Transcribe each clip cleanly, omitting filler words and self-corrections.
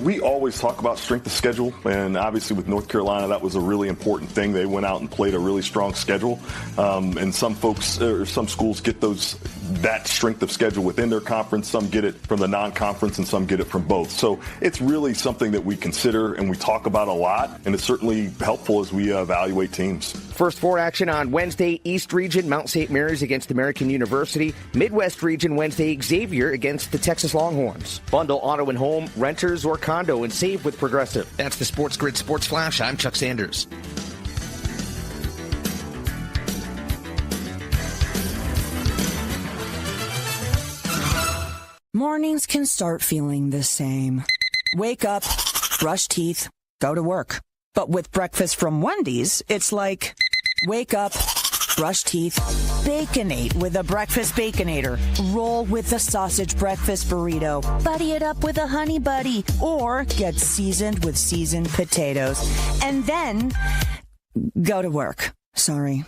we always talk about strength of schedule, and obviously with North Carolina, that was a really important thing. They went out and played a really strong schedule, and some folks or some schools get that strength of schedule within their conference. Some get it from the non-conference, and some get it from both. So it's really something that we consider and we talk about a lot, and it's certainly helpful as we evaluate teams. First four action on Wednesday: East Region, Mount St. Mary's against American University. Midwest Region Wednesday, Xavier against the Texas Longhorns. Bundle auto and home, renters or condo, and save with Progressive. That's the SportsGrid Sports Flash. I'm Chuck Sanders. Mornings can start feeling the same. Wake up, brush teeth, go to work. But with breakfast from Wendy's, it's like, wake up, brush teeth, Baconate with a breakfast Baconator. Roll with the sausage breakfast burrito. Buddy it up with a honey buddy. Or get seasoned with seasoned potatoes. And then go to work. Sorry.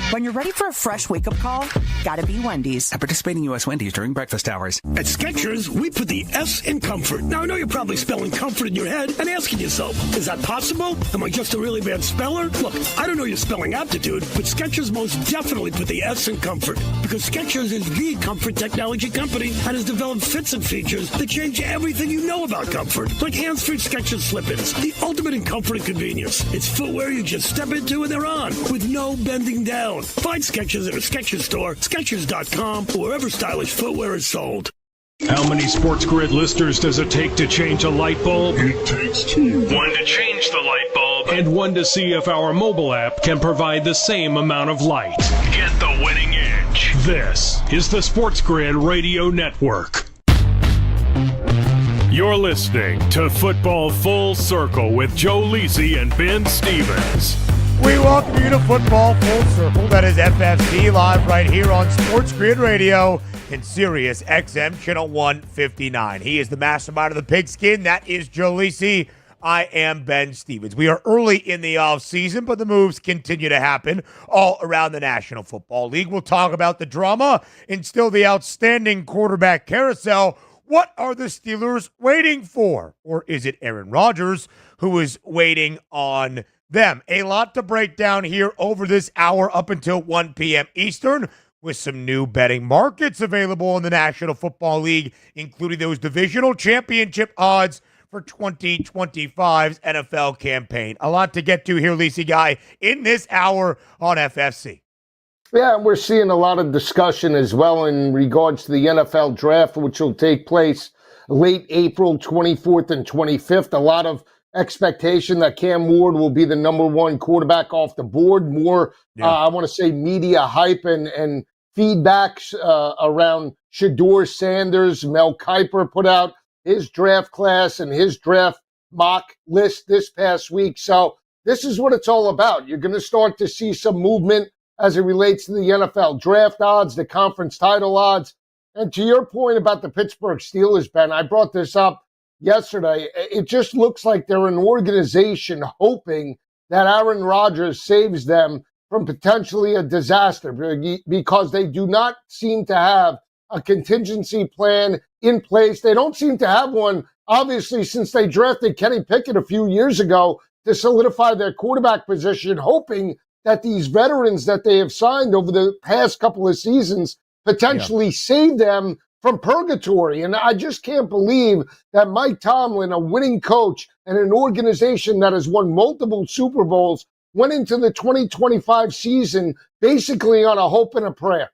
When you're ready for a fresh wake-up call, gotta be Wendy's. At participating U.S. Wendy's during breakfast hours. At Skechers, we put the S in comfort. Now, I know you're probably spelling comfort in your head and asking yourself, is that possible? Am I just a really bad speller? Look, I don't know your spelling aptitude, but Skechers most definitely put the S in comfort. Because Skechers is the comfort technology company and has developed fits and features that change everything you know about comfort. Like hands-free Skechers slip-ins, the ultimate in comfort and convenience. It's footwear you just step into and they're on, with no bending down. Find Skechers at a Skechers store, Skechers.com, or wherever stylish footwear is sold. How many SportsGrid listeners does it take to change a light bulb? It takes two. One to change the light bulb, and one to see if our mobile app can provide the same amount of light. Get the winning edge. This is the SportsGrid Radio Network. You're listening to Football Full Circle with Joe Lisi and Ben Stevens. We welcome you to Football Full Circle. That is FFC live right here on SportsGrid Radio and Sirius XM Channel 159. He is the mastermind of the pigskin. That is Joe Lisi. I am Ben Stevens. We are early in the offseason, but the moves continue to happen all around the National Football League. We'll talk about the drama and still the outstanding quarterback carousel. What are the Steelers waiting for? Or is it Aaron Rodgers who is waiting on them? A lot to break down here over this hour up until 1 p.m. Eastern, with some new betting markets available in the National Football League, including those divisional championship odds for 2025's NFL campaign. A lot to get to here, Lisi Guy, in this hour on FFC. Yeah, we're seeing a lot of discussion as well in regards to the NFL draft, which will take place late April 24th and 25th. A lot of expectation that Cam Ward will be the number one quarterback off the board. More, I want to say, media hype and feedbacks around Shedeur Sanders. Mel Kiper put out his draft class and his draft mock list this past week. So this is what it's all about. You're going to start to see some movement as it relates to the NFL draft odds, the conference title odds. And to your point about the Pittsburgh Steelers, Ben, I brought this up yesterday. It just looks like they're an organization hoping that Aaron Rodgers saves them from potentially a disaster, because they do not seem to have a contingency plan in place. They don't seem to have one, obviously, since they drafted Kenny Pickett a few years ago to solidify their quarterback position, hoping that these veterans that they have signed over the past couple of seasons potentially save them from purgatory. And I just can't believe that Mike Tomlin, a winning coach and an organization that has won multiple Super Bowls, went into the 2025 season basically on a hope and a prayer.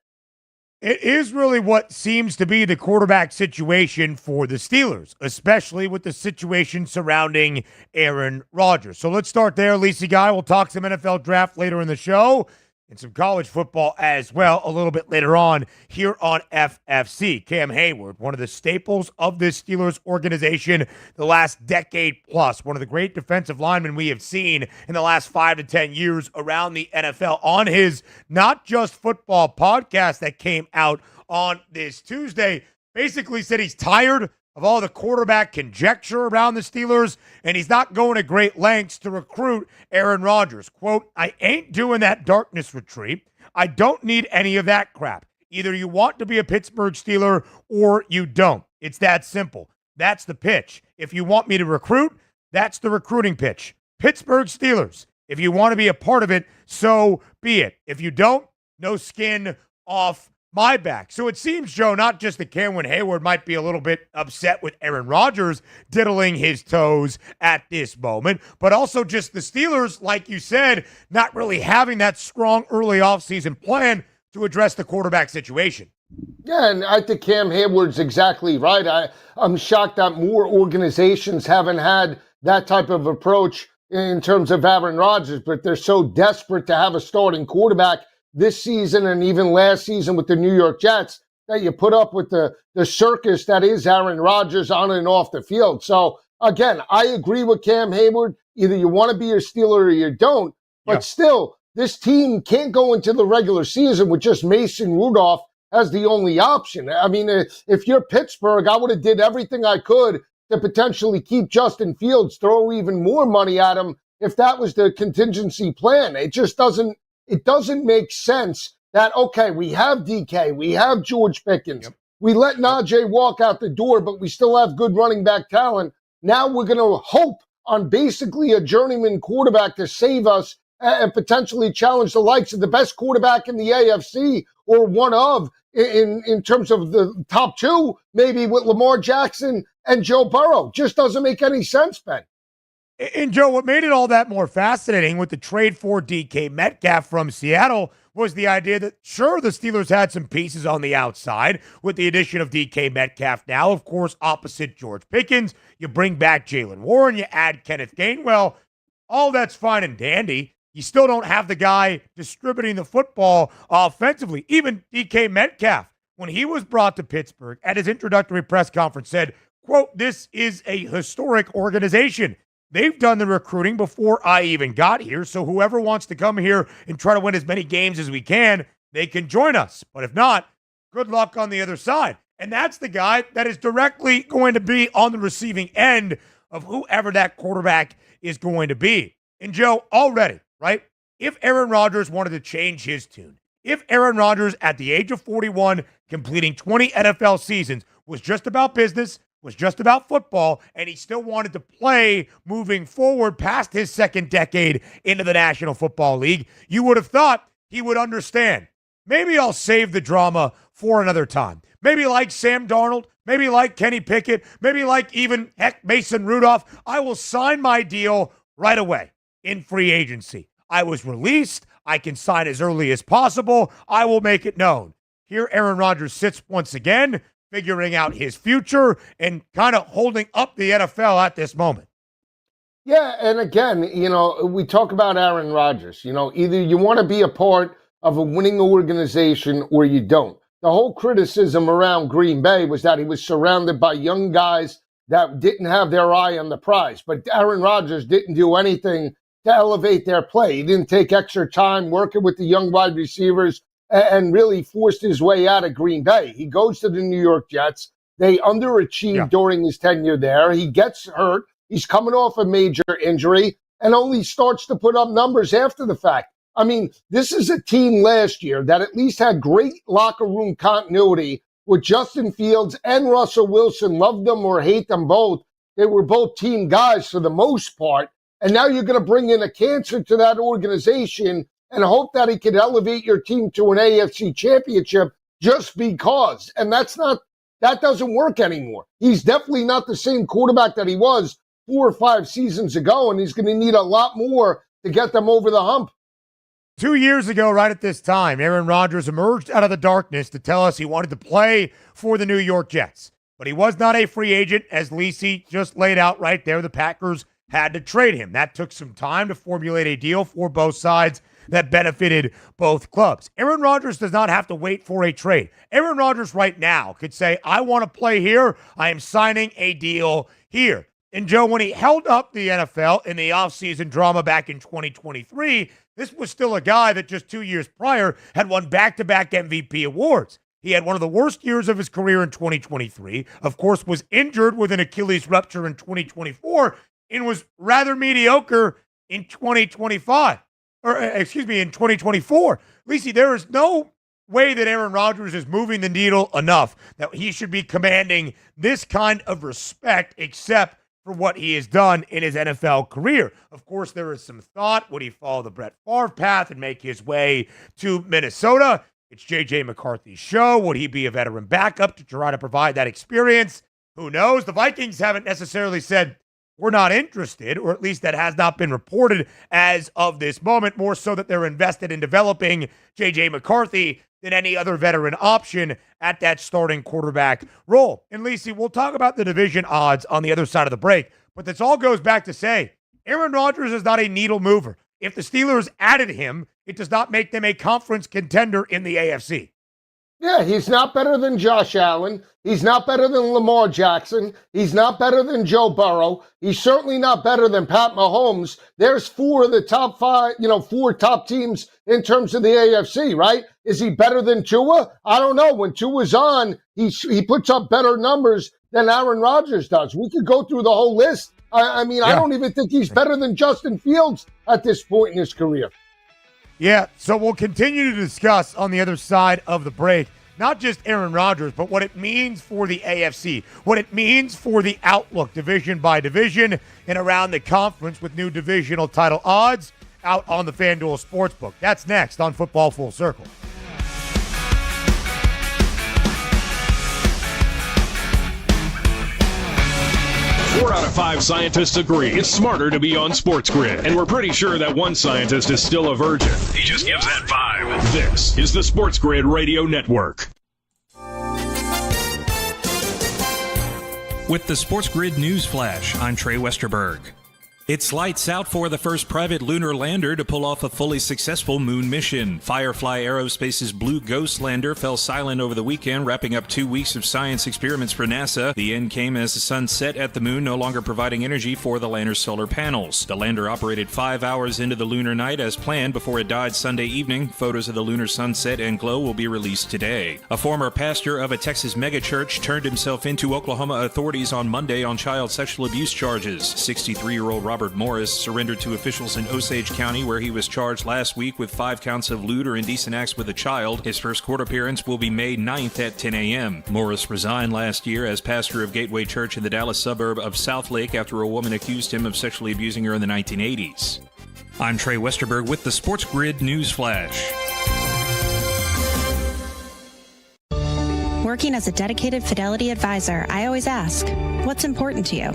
It is really what seems to be the quarterback situation for the Steelers, especially with the situation surrounding Aaron Rodgers. So let's start there, Lisa Guy. We'll talk some NFL draft later in the show and some college football as well a little bit later on here on FFC. Cam Hayward, one of the staples of this Steelers organization the last decade plus, one of the great defensive linemen we have seen in the last 5 to 10 years around the NFL, on his Not Just Football podcast that came out on this Tuesday, basically said he's tired of all the quarterback conjecture around the Steelers, and he's not going to great lengths to recruit Aaron Rodgers. Quote, "I ain't doing that darkness retreat. I don't need any of that crap. Either you want to be a Pittsburgh Steeler or you don't. It's that simple. That's the pitch. If you want me to recruit, that's the recruiting pitch. Pittsburgh Steelers. If you want to be a part of it, so be it. If you don't, no skin off my back. So it seems, Joe, not just that Cameron Hayward might be a little bit upset with Aaron Rodgers diddling his toes at this moment, but also just the Steelers, like you said, not really having that strong early offseason plan to address the quarterback situation. Yeah, and I think Cam Hayward's exactly right. I'm shocked that more organizations haven't had that type of approach in terms of Aaron Rodgers, but they're so desperate to have a starting quarterback this season and even last season with the New York Jets that you put up with the circus that is Aaron Rodgers on and off the field. So, again, I agree with Cam Hayward. Either you want to be a Steeler or you don't, but still, this team can't go into the regular season with just Mason Rudolph as the only option. I mean, if you're Pittsburgh, I would have did everything I could to potentially keep Justin Fields, throw even more money at him if that was the contingency plan. It just doesn't make sense that, okay, we have DK, we have George Pickens, we let Najee walk out the door, but we still have good running back talent. Now we're going to hope on basically a journeyman quarterback to save us and potentially challenge the likes of the best quarterback in the AFC or one of in terms of the top two, maybe with Lamar Jackson and Joe Burrow. Just doesn't make any sense, Ben. And Joe, what made it all that more fascinating with the trade for DK Metcalf from Seattle was the idea that, sure, the Steelers had some pieces on the outside with the addition of DK Metcalf now, of course, opposite George Pickens. You bring back Jalen Warren, you add Kenneth Gainwell. All that's fine and dandy. You still don't have the guy distributing the football offensively. Even DK Metcalf, when he was brought to Pittsburgh at his introductory press conference, said, quote, "This is a historic organization. They've done the recruiting before I even got here, so whoever wants to come here and try to win as many games as we can, they can join us. But if not, good luck on the other side." And that's the guy that is directly going to be on the receiving end of whoever that quarterback is going to be. And Joe, already, right, if Aaron Rodgers wanted to change his tune, if Aaron Rodgers at the age of 41, completing 20 NFL seasons, was just about business, was just about football, and he still wanted to play moving forward past his second decade into the National Football League, you would have thought he would understand. Maybe I'll save the drama for another time. Maybe like Sam Darnold, maybe like Kenny Pickett, maybe like even, heck, Mason Rudolph. I will sign my deal right away in free agency. I was released. I can sign as early as possible. I will make it known. Here Aaron Rodgers sits once again, figuring out his future and kind of holding up the NFL at this moment. Yeah, and again, we talk about Aaron Rodgers. Either you want to be a part of a winning organization or you don't. The whole criticism around Green Bay was that he was surrounded by young guys that didn't have their eye on the prize. But Aaron Rodgers didn't do anything to elevate their play. He didn't take extra time working with the young wide receivers and really forced his way out of Green Bay. He goes to the New York Jets. They underachieved during his tenure there. He gets hurt. He's coming off a major injury and only starts to put up numbers after the fact. I mean, this is a team last year that at least had great locker room continuity with Justin Fields and Russell Wilson. Love them or hate them both. They were both team guys for the most part. And now you're going to bring in a cancer to that organization and hope that he could elevate your team to an AFC championship just because. And that doesn't work anymore. He's definitely not the same quarterback that he was 4 or 5 seasons ago, and he's going to need a lot more to get them over the hump. 2 years ago, right at this time, Aaron Rodgers emerged out of the darkness to tell us he wanted to play for the New York Jets. But he was not a free agent, as Lisi just laid out right there. The Packers had to trade him. That took some time to formulate a deal for both sides that benefited both clubs. Aaron Rodgers does not have to wait for a trade. Aaron Rodgers right now could say, I want to play here. I am signing a deal here. And Joe, when he held up the NFL in the offseason drama back in 2023, this was still a guy that just 2 years prior had won back-to-back MVP awards. He had one of the worst years of his career in 2023, of course, was injured with an Achilles rupture in 2024, and was rather mediocre in 2024. Lisi, there is no way that Aaron Rodgers is moving the needle enough that he should be commanding this kind of respect, except for what he has done in his NFL career. Of course, there is some thought, would he follow the Brett Favre path and make his way to Minnesota? It's J.J. McCarthy's show. Would he be a veteran backup to try to provide that experience? Who knows? The Vikings haven't necessarily said, we're not interested, or at least that has not been reported as of this moment, more so that they're invested in developing J.J. McCarthy than any other veteran option at that starting quarterback role. And Lisi, we'll talk about the division odds on the other side of the break, but this all goes back to say, Aaron Rodgers is not a needle mover. If the Steelers added him, it does not make them a conference contender in the AFC. Yeah, he's not better than Josh Allen. He's not better than Lamar Jackson. He's not better than Joe Burrow. He's certainly not better than Pat Mahomes. There's four of the top five, four top teams in terms of the AFC, right? Is he better than Tua? I don't know. When Tua's on, he puts up better numbers than Aaron Rodgers does. We could go through the whole list. I don't even think he's better than Justin Fields at this point in his career. Yeah, so we'll continue to discuss on the other side of the break, not just Aaron Rodgers, but what it means for the AFC, what it means for the outlook division by division and around the conference with new divisional title odds out on the FanDuel Sportsbook. That's next on Football Full Circle. 4 out of 5 scientists agree it's smarter to be on SportsGrid. And we're pretty sure that one scientist is still a virgin. He just gives that vibe. This is the SportsGrid Radio Network. With the SportsGrid News Flash, I'm Trey Westerberg. It's lights out for the first private lunar lander to pull off a fully successful moon mission. Firefly Aerospace's Blue Ghost lander fell silent over the weekend, wrapping up 2 weeks of science experiments for NASA. The end came as the sun set at the moon, no longer providing energy for the lander's solar panels. The lander operated 5 hours into the lunar night as planned before it died Sunday evening. Photos of the lunar sunset and glow will be released today. A former pastor of a Texas megachurch turned himself into Oklahoma authorities on Monday on child sexual abuse charges. 63-year-old Robert Morris surrendered to officials in Osage County, where he was charged last week with 5 counts of lewd or indecent acts with a child. His first court appearance will be May 9th at 10 a.m. Morris resigned last year as pastor of Gateway Church in the Dallas suburb of Southlake after a woman accused him of sexually abusing her in the 1980s. I'm Trey Westerberg with the SportsGrid News Flash. Working as a dedicated Fidelity advisor, I always ask, what's important to you?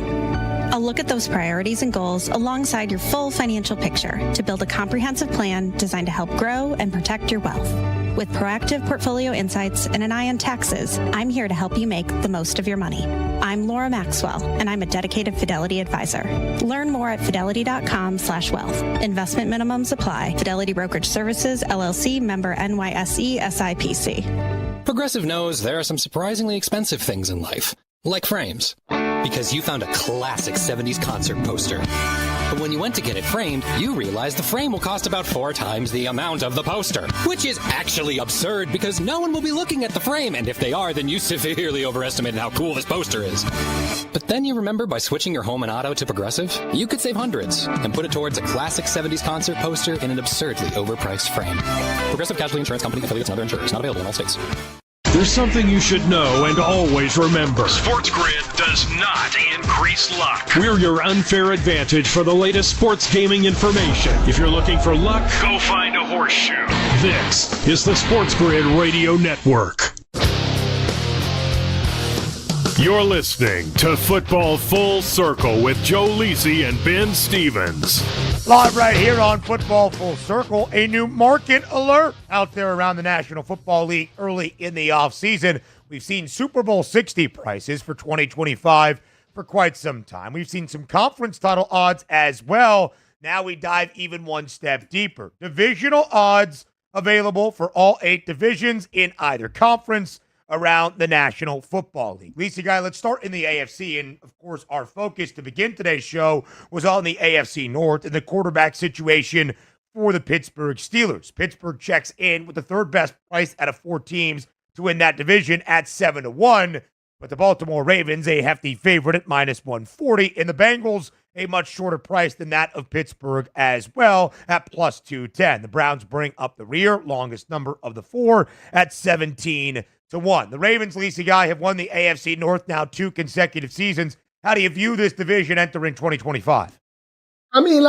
I'll look at those priorities and goals alongside your full financial picture to build a comprehensive plan designed to help grow and protect your wealth. With proactive portfolio insights and an eye on taxes, I'm here to help you make the most of your money. I'm Laura Maxwell, and I'm a dedicated Fidelity advisor. Learn more at fidelity.com/wealth. Investment minimums apply. Fidelity Brokerage Services, LLC, member NYSE, SIPC. Progressive knows there are some surprisingly expensive things in life, like frames. Because you found a classic 70s concert poster. But when you went to get it framed, you realized the frame will cost about 4 times the amount of the poster. Which is actually absurd because no one will be looking at the frame, and if they are, then you severely overestimated how cool this poster is. But then you remember by switching your home and auto to Progressive, you could save hundreds and put it towards a classic 70s concert poster in an absurdly overpriced frame. Progressive Casualty Insurance Company, affiliates, and other insurers. Not available in all states. There's something you should know and always remember. SportsGrid does not increase luck. We're your unfair advantage for the latest sports gaming information. If you're looking for luck, go find a horseshoe. This is the SportsGrid Radio Network. You're listening to Football Full Circle with Joe Lisi and Ben Stevens. Live right here on Football Full Circle, a new market alert out there around the National Football League early in the offseason. We've seen Super Bowl 60 prices for 2025 for quite some time. We've seen some conference title odds as well. Now we dive even one step deeper. Divisional odds available for all 8 divisions in either conference around the National Football League. Lisa, guy, let's start in the AFC. And, of course, our focus to begin today's show was on the AFC North and the quarterback situation for the Pittsburgh Steelers. Pittsburgh checks in with the third best price out of 4 teams to win that division at 7-1. But the Baltimore Ravens, a hefty favorite at -140, and the Bengals a much shorter price than that of Pittsburgh as well at plus 210. The Browns bring up the rear, longest number of the four at 17 to 1. The Ravens, Lisa Guy, have won the AFC North now 2 consecutive seasons. How do you view this division entering 2025? I mean,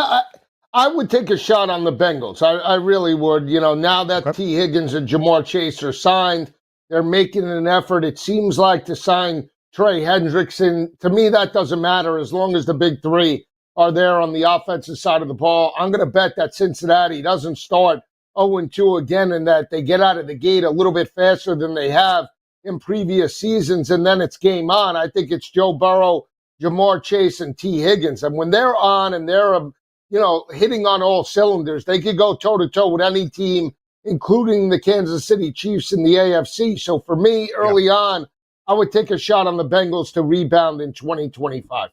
I would take a shot on the Bengals. I really would. You know, now that T. Higgins and Jamar Chase are signed, they're making an effort, it seems like, to sign Trey Hendrickson. To me, that doesn't matter as long as the big three are there on the offensive side of the ball. I'm going to bet that Cincinnati doesn't start 0-2 again and that they get out of the gate a little bit faster than they have in previous seasons, and then it's game on. I think it's Joe Burrow, Jamar Chase, and T. Higgins. And when they're on and they're, hitting on all cylinders, they could go toe-to-toe with any team, including the Kansas City Chiefs in the AFC. So for me, early on, I would take a shot on the Bengals to rebound in 2025.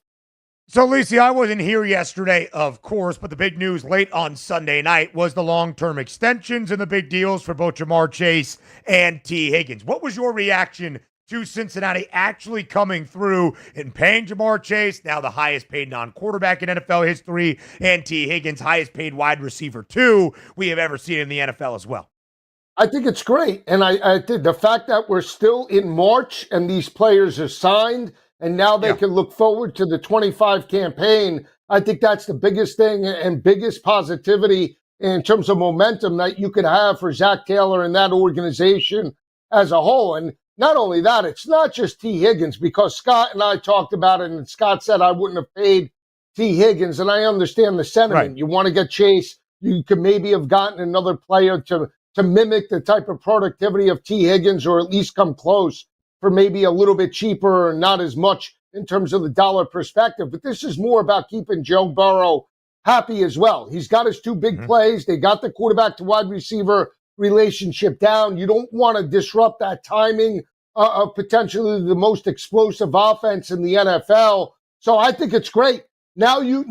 So, Lisa, I wasn't here yesterday, of course, but the big news late on Sunday night was the long-term extensions and the big deals for both Jamar Chase and T. Higgins. What was your reaction to Cincinnati actually coming through and paying Jamar Chase, now the highest paid non-quarterback in NFL history, and T. Higgins, highest paid wide receiver, too, we have ever seen in the NFL as well? I think it's great. And I think the fact that we're still in March and these players are signed and now they can look forward to the 25 campaign, I think that's the biggest thing and biggest positivity in terms of momentum that you could have for Zach Taylor and that organization as a whole. And not only that, it's not just T. Higgins, because Scott and I talked about it and Scott said I wouldn't have paid T. Higgins. And I understand the sentiment. Right. You want to get Chase. You could maybe have gotten another player to mimic the type of productivity of T. Higgins, or at least come close for maybe a little bit cheaper or not as much in terms of the dollar perspective. But this is more about keeping Joe Burrow happy as well. He's got his 2 big plays. They got the quarterback to wide receiver relationship down. You don't want to disrupt that timing of potentially the most explosive offense in the NFL. So I think it's great. Now you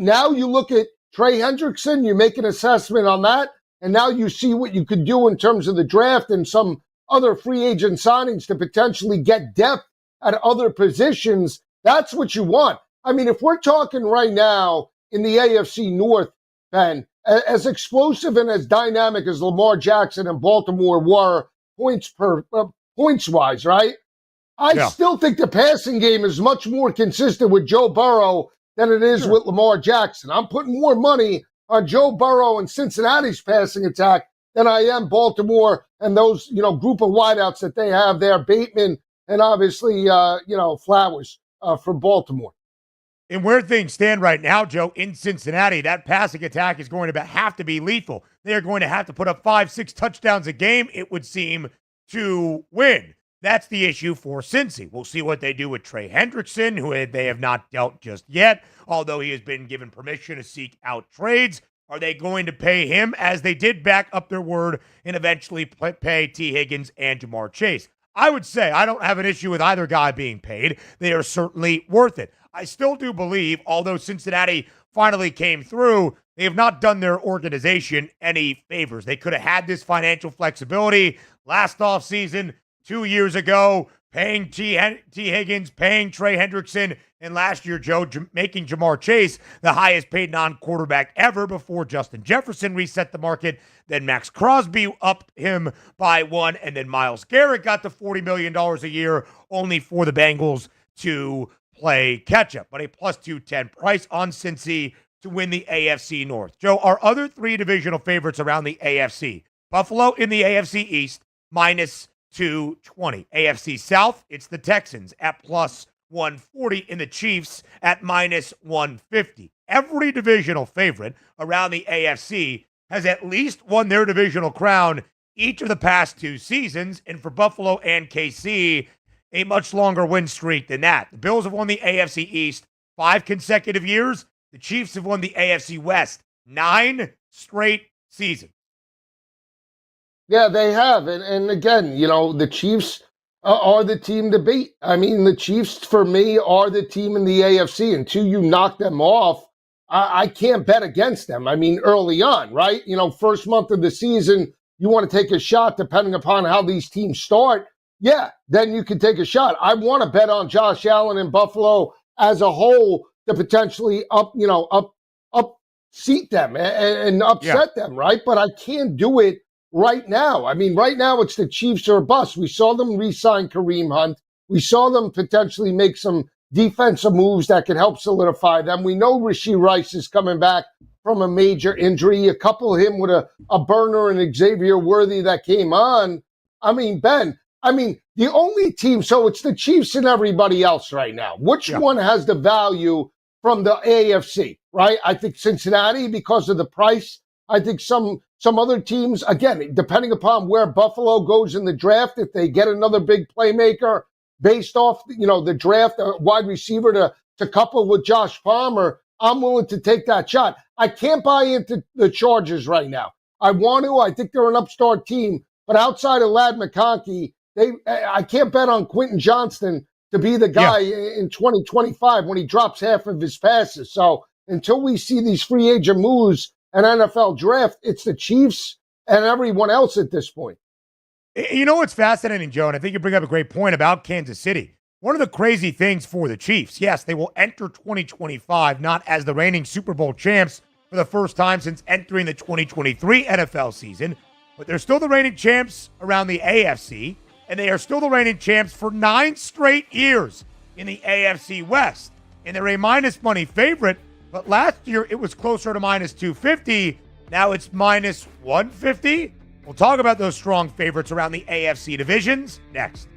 look at Trey Hendrickson, you make an assessment on that. And now you see what you could do in terms of the draft and some other free agent signings to potentially get depth at other positions. That's what you want. I mean, if we're talking right now in the AFC North, Ben, as explosive and as dynamic as Lamar Jackson and Baltimore were points-wise, right? I still think the passing game is much more consistent with Joe Burrow than it is with Lamar Jackson. I'm putting more money on Joe Burrow and Cincinnati's passing attack than I am Baltimore and those, group of wideouts that they have there, Bateman and obviously, Flowers from Baltimore. And where things stand right now, Joe, in Cincinnati, that passing attack is going to have to be lethal. They are going to have to put up 5-6 touchdowns a game, it would seem, to win. That's the issue for Cincy. We'll see what they do with Trey Hendrickson, who they have not dealt just yet, although he has been given permission to seek out trades. Are they going to pay him, as they did back up their word and eventually pay T. Higgins and Jamar Chase? I would say I don't have an issue with either guy being paid. They are certainly worth it. I still do believe, although Cincinnati finally came through, they have not done their organization any favors. They could have had this financial flexibility last offseason, 2 years ago, paying T. Higgins, paying Trey Hendrickson, and last year, Joe, making Jamar Chase the highest paid non-quarterback ever before Justin Jefferson reset the market. Then Max Crosby upped him by 1, and then Myles Garrett got to $40 million a year, only for the Bengals to play catch-up. But a plus 210 price on Cincy to win the AFC North. Joe, our other 3 divisional favorites around the AFC. Buffalo in the AFC East, minus 220. AFC South, it's the Texans at plus 140, and the Chiefs at minus 150. Every divisional favorite around the AFC has at least won their divisional crown each of the past 2 seasons, and for Buffalo and KC, a much longer win streak than that. The Bills have won the AFC East 5 consecutive years. The Chiefs have won the AFC West 9 straight seasons. Yeah, they have. And again, the Chiefs are the team to beat. I mean, the Chiefs, for me, are the team in the AFC. Until you knock them off, I can't bet against them. I mean, early on, right? First month of the season, you want to take a shot depending upon how these teams start. Yeah, then you can take a shot. I want to bet on Josh Allen in Buffalo as a whole to potentially seat them and upset them, right? But I can't do it right now. I mean, right now it's the Chiefs or a bust. We saw them re-sign Kareem Hunt. We saw them potentially make some defensive moves that could help solidify them. We know Rashee Rice is coming back from a major injury. A couple of him with a burner and Xavier Worthy that came on. I mean, Ben, the only team, so it's the Chiefs and everybody else right now. Which one has the value from the AFC, right? I think Cincinnati because of the price. I think some other teams, again, depending upon where Buffalo goes in the draft, if they get another big playmaker based off, the draft, a wide receiver to couple with Josh Palmer, I'm willing to take that shot. I can't buy into the Chargers right now. I want to. I think they're an upstart team. But outside of Ladd McConkey, I can't bet on Quentin Johnston to be the guy in 2025 when he drops half of his passes. So until we see these free agent moves and NFL draft, it's the Chiefs and everyone else at this point. You know what's fascinating, Joe, and I think you bring up a great point about Kansas City. One of the crazy things for the Chiefs, yes, they will enter 2025 not as the reigning Super Bowl champs for the first time since entering the 2023 NFL season, but they're still the reigning champs around the AFC, and they are still the reigning champs for 9 straight years in the AFC West. And they're a minus money favorite, but last year it was closer to minus 250. Now it's minus 150. We'll talk about those strong favorites around the AFC divisions next.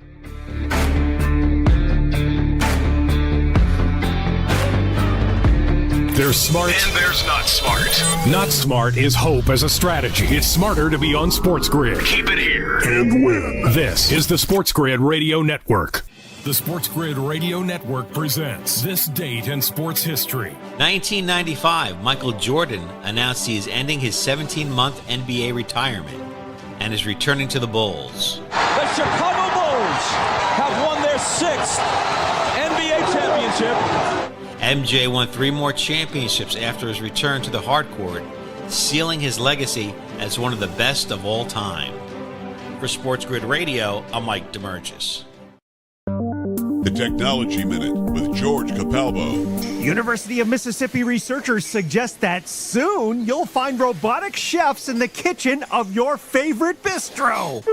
There's smart and there's not smart. Not smart is hope as a strategy. It's smarter to be on SportsGrid. Keep it here and win. This is the SportsGrid Radio Network. The SportsGrid Radio Network presents This Date in Sports History. 1995, Michael Jordan announced he is ending his 17-month NBA retirement and is returning to the Bulls. The Chicago Bulls have won their 6th NBA championship. MJ won 3 more championships after his return to the hardcourt, sealing his legacy as one of the best of all time. For SportsGrid Radio, I'm Mike DeMurgis. The Technology Minute with George Capalbo. University of Mississippi researchers suggest that soon you'll find robotic chefs in the kitchen of your favorite bistro.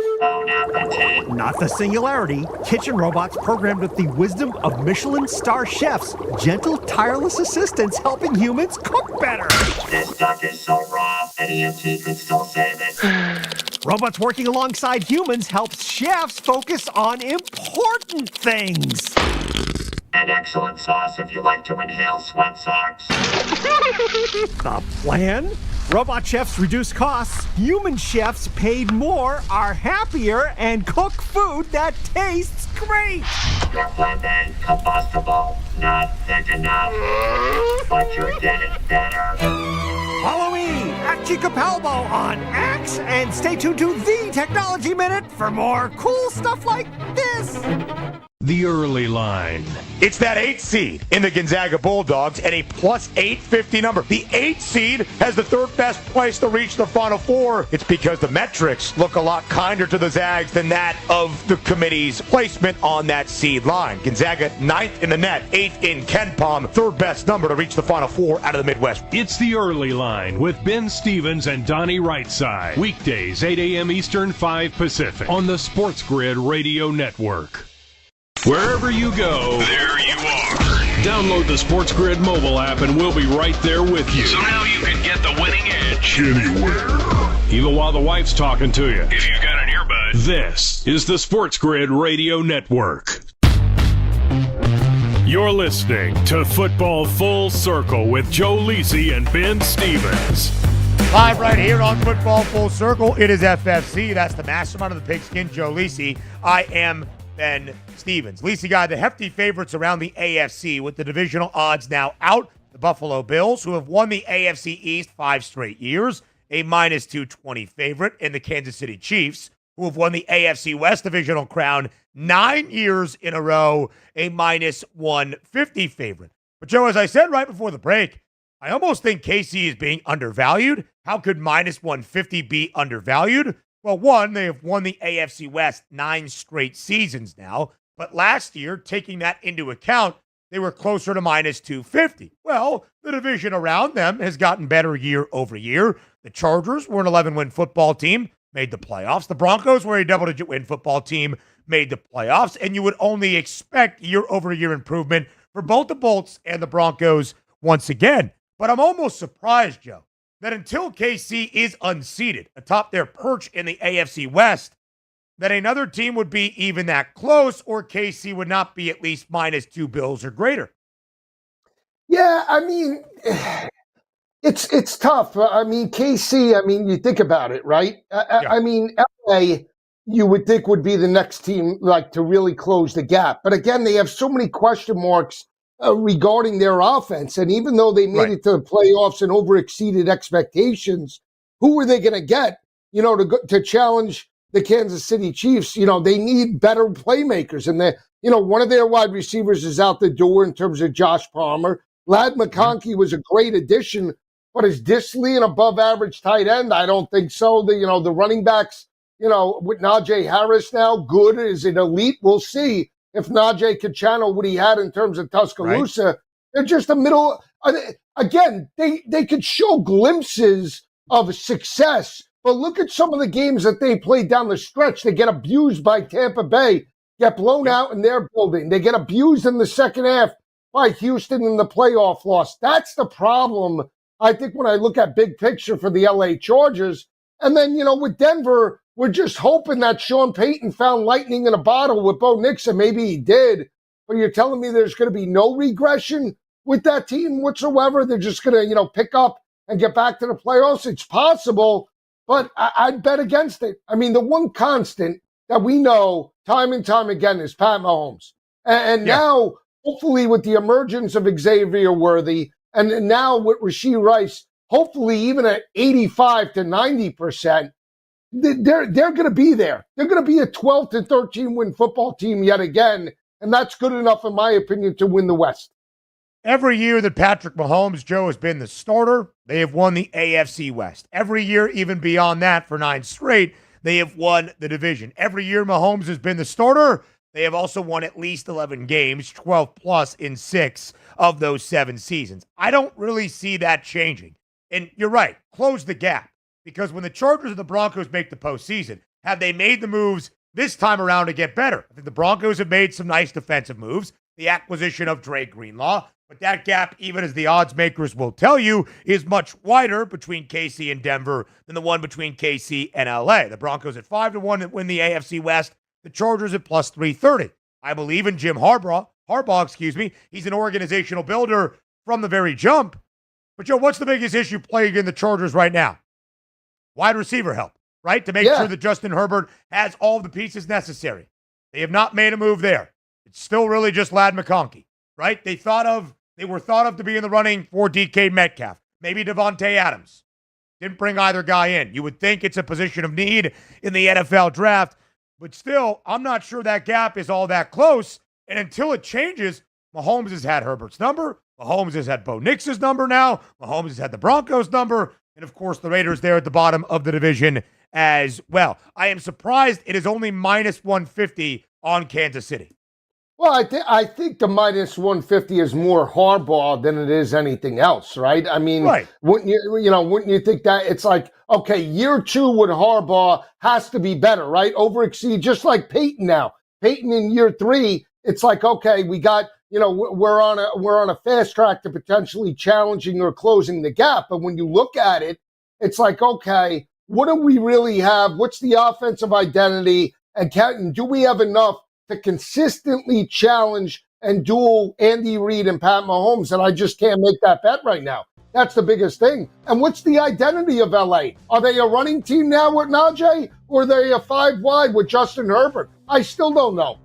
Not the singularity. Kitchen robots programmed with the wisdom of Michelin star chefs. Gentle, tireless assistants helping humans cook better. This duck is so raw, an EMT could still save it. Robots working alongside humans helps chefs focus on important things. An excellent sauce if you like to inhale sweat socks. The plan? Robot chefs reduce costs, human chefs paid more, are happier, and cook food that tastes great. Your plan, combustible, not thick enough, but you're getting better. Follow me at Capalbo on X and stay tuned to The Technology Minute for more cool stuff like this. The early line. It's that 8th seed in the Gonzaga Bulldogs and a plus 850 number. The 8th seed has the 3rd best place to reach the Final Four. It's because the metrics look a lot kinder to the Zags than that of the committee's placement on that seed line. Gonzaga 9th in the net, 8th in KenPom, 3rd best number to reach the Final Four out of the Midwest. It's the early line with Ben Stevens and Donnie Rightside. Weekdays, 8 a.m. Eastern, 5 Pacific on the SportsGrid Radio Network. Wherever you go, there you are. Download the SportsGrid mobile app and we'll be right there with you. So now you can get the winning edge anywhere. Even while the wife's talking to you. If you've got an earbud. This is the SportsGrid Radio Network. You're listening to Football Full Circle with Joe Lisi and Ben Stevens. Live right here on Football Full Circle. It is FFC. That's the mastermind of the pigskin, Joe Lisi. I am Ben Stevens. Lisi got the hefty favorites around the AFC with the divisional odds now out. The Buffalo Bills, who have won the AFC East 5 straight years, a minus 220 favorite, and the Kansas City Chiefs, who have won the AFC West divisional crown 9 years in a row, a minus 150 favorite. But Joe, as I said right before the break, I almost think KC is being undervalued. How could minus 150 be undervalued? Well, one, they have won the AFC West 9 straight seasons now. But last year, taking that into account, they were closer to minus 250. Well, the division around them has gotten better year over year. The Chargers were an 11-win football team, made the playoffs. The Broncos were a double-digit win football team, made the playoffs. And you would only expect year-over-year improvement for both the Bolts and the Broncos once again. But I'm almost surprised, Joe, that until KC is unseated atop their perch in the AFC West, that another team would be even that close, or KC would not be at least minus 2 Bills or greater. Yeah, I mean, it's tough. I mean, KC, I mean, you think about it, right? I mean, LA, you would think would be the next team like to really close the gap. But again, they have so many question marks regarding their offense. And even though they made it to the playoffs and overexceeded expectations, who were they going to get, to challenge the Kansas City Chiefs? They need better playmakers. And one of their wide receivers is out the door in terms of Josh Palmer. Ladd McConkey was a great addition, but is Disley an above average tight end? I don't think so. The running backs, with Najee Harris now, good. Is it elite? We'll see if Najee could channel what he had in terms of Tuscaloosa. Right. They're just a middle. Again, they could show glimpses of success, but look at some of the games that they played down the stretch. They get abused by Tampa Bay, get blown out in their building. They get abused in the second half by Houston in the playoff loss. That's the problem, I think, when I look at big picture for the LA Chargers. And then, with Denver, we're just hoping that Sean Payton found lightning in a bottle with Bo Nixon. Maybe he did. But you're telling me there's going to be no regression with that team whatsoever? They're just going to, pick up and get back to the playoffs? It's possible, but I'd bet against it. I mean, the one constant that we know time and time again is Pat Mahomes. And now, hopefully with the emergence of Xavier Worthy, and now with Rashee Rice, hopefully even at 85 to 90%, they're going to be there. They're going to be a 12 to 13 win football team yet again, and that's good enough, in my opinion, to win the West. Every year that Patrick Mahomes, Joe, has been the starter, they have won the AFC West. Every year, even beyond that, for 9 straight, they have won the division. Every year Mahomes has been the starter, they have also won at least 11 games, 12 plus in 6 of those 7 seasons. I don't really see that changing. And you're right, close the gap. Because when the Chargers and the Broncos make the postseason, have they made the moves this time around to get better? I think the Broncos have made some nice defensive moves, the acquisition of Dre Greenlaw, but that gap, even as the odds makers will tell you, is much wider between KC and Denver than the one between KC and LA. The Broncos at 5-1 to win the AFC West, the Chargers at plus 330. I believe in Jim Harbaugh. He's an organizational builder from the very jump. But Joe, what's the biggest issue plaguing the Chargers right now? Wide receiver help, right? To make sure that Justin Herbert has all the pieces necessary. They have not made a move there. It's still really just Ladd McConkey, right? They were thought of to be in the running for DK Metcalf, maybe Devontae Adams. Didn't bring either guy in. You would think it's a position of need in the NFL draft, but still, I'm not sure that gap is all that close. And until it changes, Mahomes has had Herbert's number. Mahomes has had Bo Nix's number now. Mahomes has had the Broncos' number. And, of course, the Raiders there at the bottom of the division as well. I am surprised it is only minus 150 on Kansas City. Well, I think the minus 150 is more Harbaugh than it is anything else, right? I mean, wouldn't you think that it's like, okay, year 2 with Harbaugh has to be better, right? Overexceed, just like Peyton now. Peyton in year 3, it's like, okay, we got, we're on a fast track to potentially challenging or closing the gap. But when you look at it, it's like, okay, what do we really have? What's the offensive identity? And do we have enough to consistently challenge and duel Andy Reid and Pat Mahomes? And I just can't make that bet right now. That's the biggest thing. And what's the identity of LA? Are they a running team now with Najee, or are they a 5 wide with Justin Herbert? I still don't know.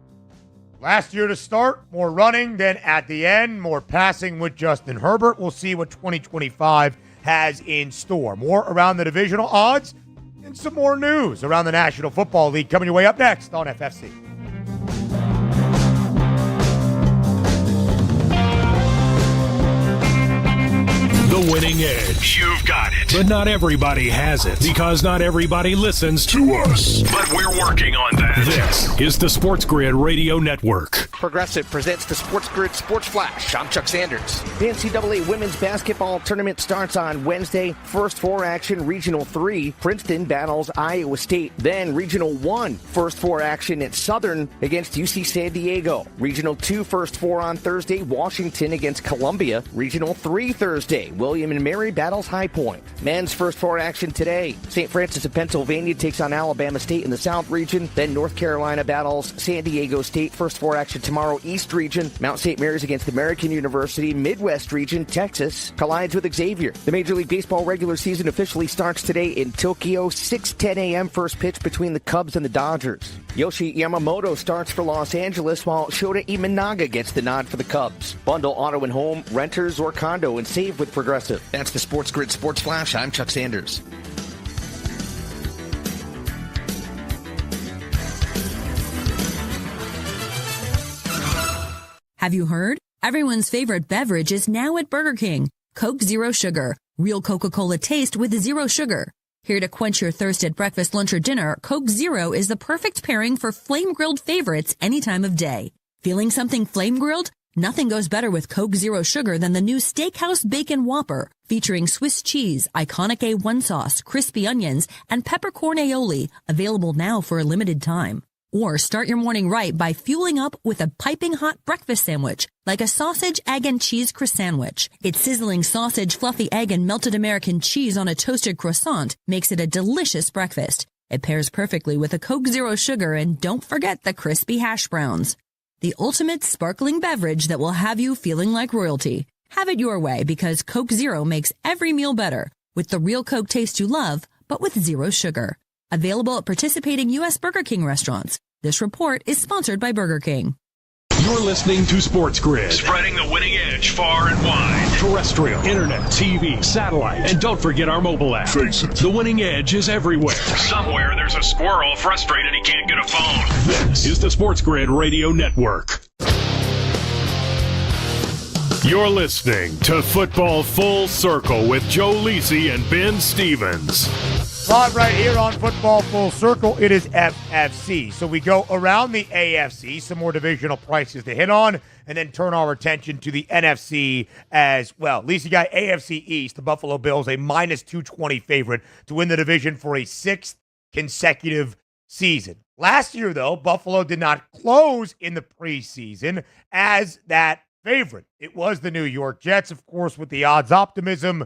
Last year to start, more running than at the end, more passing with Justin Herbert. We'll see what 2025 has in store. More around the divisional odds and some more news around the National Football League coming your way up next on FFC. The winning edge. You've got it. But not everybody has it, because not everybody listens to us. But we're working on that. This is the SportsGrid Radio Network. Progressive presents the SportsGrid Sports Flash. I'm Chuck Sanders. The NCAA Women's Basketball Tournament starts on Wednesday. First four action, Regional 3. Princeton battles Iowa State. Then Regional 1. First four action at Southern against UC San Diego. Regional 2 first four on Thursday. Washington against Columbia. Regional 3 Thursday. William and Mary battles High Point. Men's first four action today. St. Francis of Pennsylvania takes on Alabama State in the South region. Then North Carolina battles San Diego State. First four action tomorrow, East region. Mount St. Mary's against American University. Midwest region, Texas collides with Xavier. The Major League Baseball regular season officially starts today in Tokyo. 6:10 a.m. first pitch between the Cubs and the Dodgers. Yoshi Yamamoto starts for Los Angeles, while Shota Imanaga gets the nod for the Cubs. Bundle auto and home, renters or condo, and save with Progressive. That's the SportsGrid Sports Flash. I'm Chuck Sanders. Have you heard? Everyone's favorite beverage is now at Burger King. Coke Zero Sugar. Real Coca-Cola taste with zero sugar. Here to quench your thirst at breakfast, lunch, or dinner, Coke Zero is the perfect pairing for flame-grilled favorites any time of day. Feeling something flame-grilled? Nothing goes better with Coke Zero Sugar than the new Steakhouse Bacon Whopper, featuring Swiss cheese, iconic A1 sauce, crispy onions, and peppercorn aioli, available now for a limited time. Or start your morning right by fueling up with a piping hot breakfast sandwich, like a sausage, egg, and cheese croissant. Its sizzling sausage, fluffy egg, and melted American cheese on a toasted croissant makes it a delicious breakfast. It pairs perfectly with a Coke Zero Sugar, and don't forget the crispy hash browns. The ultimate sparkling beverage that will have you feeling like royalty. Have it your way, because Coke Zero makes every meal better, with the real Coke taste you love, but with zero sugar. Available at participating U.S. Burger King restaurants. This report is sponsored by Burger King. You're listening to Sports Grid. Spreading the winning edge far and wide. Terrestrial, internet, TV, satellite, and don't forget our mobile app. Face it. The winning edge is everywhere. Somewhere there's a squirrel frustrated he can't get a phone. This is the Sports Grid Radio Network. You're listening to Football Full Circle with Joe Lisi and Ben Stevens. Live right here on Football Full Circle, it is FFC. So we go around the AFC, some more divisional prices to hit on, and then turn our attention to the NFC as well. Lisa, you got AFC East, the Buffalo Bills, a minus 220 favorite to win the division for a sixth consecutive season. Last year, though, Buffalo did not close in the preseason as that favorite. It was the New York Jets, of course, with the odds optimism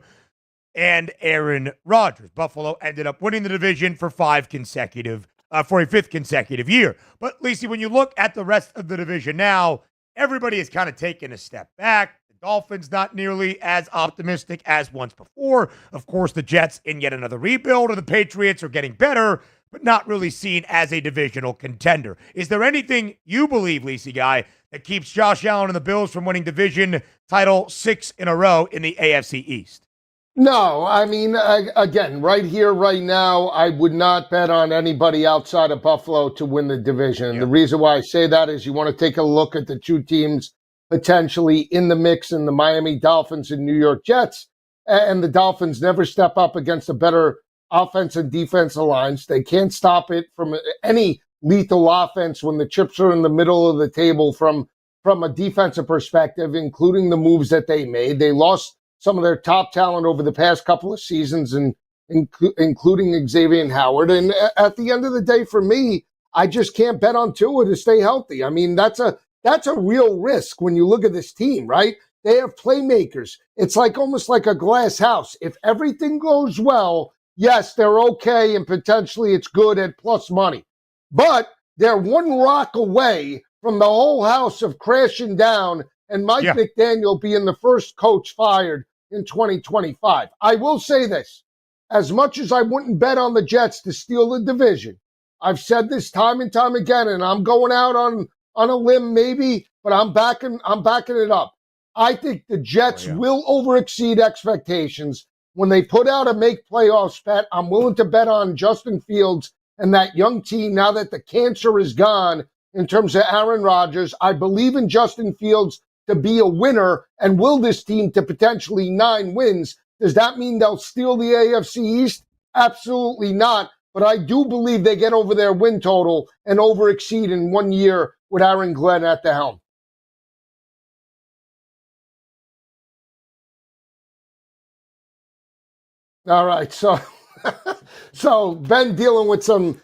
and Aaron Rodgers. Buffalo ended up winning the division for for a fifth consecutive year. But, Lacey, when you look at the rest of the division now, everybody has kind of taken a step back. The Dolphins not nearly as optimistic as once before. Of course, the Jets in yet another rebuild, and the Patriots are getting better, but not really seen as a divisional contender. Is there anything you believe, Lacey Guy, that keeps Josh Allen and the Bills from winning division title 6 in a row in the AFC East? No, I mean, again, right here, right now, I would not bet on anybody outside of Buffalo to win the division. Yeah. The reason why I say that is you want to take a look at the two teams potentially in the mix in the Miami Dolphins and New York Jets. And the Dolphins never step up against a better offense and defensive lines. They can't stop it from any lethal offense when the chips are in the middle of the table from a defensive perspective, including the moves that they made. They lost some of their top talent over the past couple of seasons, and including Xavier Howard. And at the end of the day, for me, I just can't bet on Tua to stay healthy. I mean, that's a real risk when you look at this team, right? They have playmakers. It's almost like a glass house. If everything goes well, yes, they're okay, and potentially it's good at plus money. But they're one rock away from the whole house of crashing down and Mike McDaniel being the first coach fired in 2025. I will say this. As much as I wouldn't bet on the Jets to steal the division, I've said this time and time again, and I'm going out on a limb maybe, but I'm backing it up. I think the Jets will overexceed expectations. When they put out a make playoffs bet, I'm willing to bet on Justin Fields and that young team now that the cancer is gone in terms of Aaron Rodgers. I believe in Justin Fields to be a winner, and will this team to potentially 9 wins. Does that mean they'll steal the AFC East? Absolutely not. But I do believe they get over their win total and overexceed in 1 year with Aaron Glenn at the helm. All right. So Ben dealing with some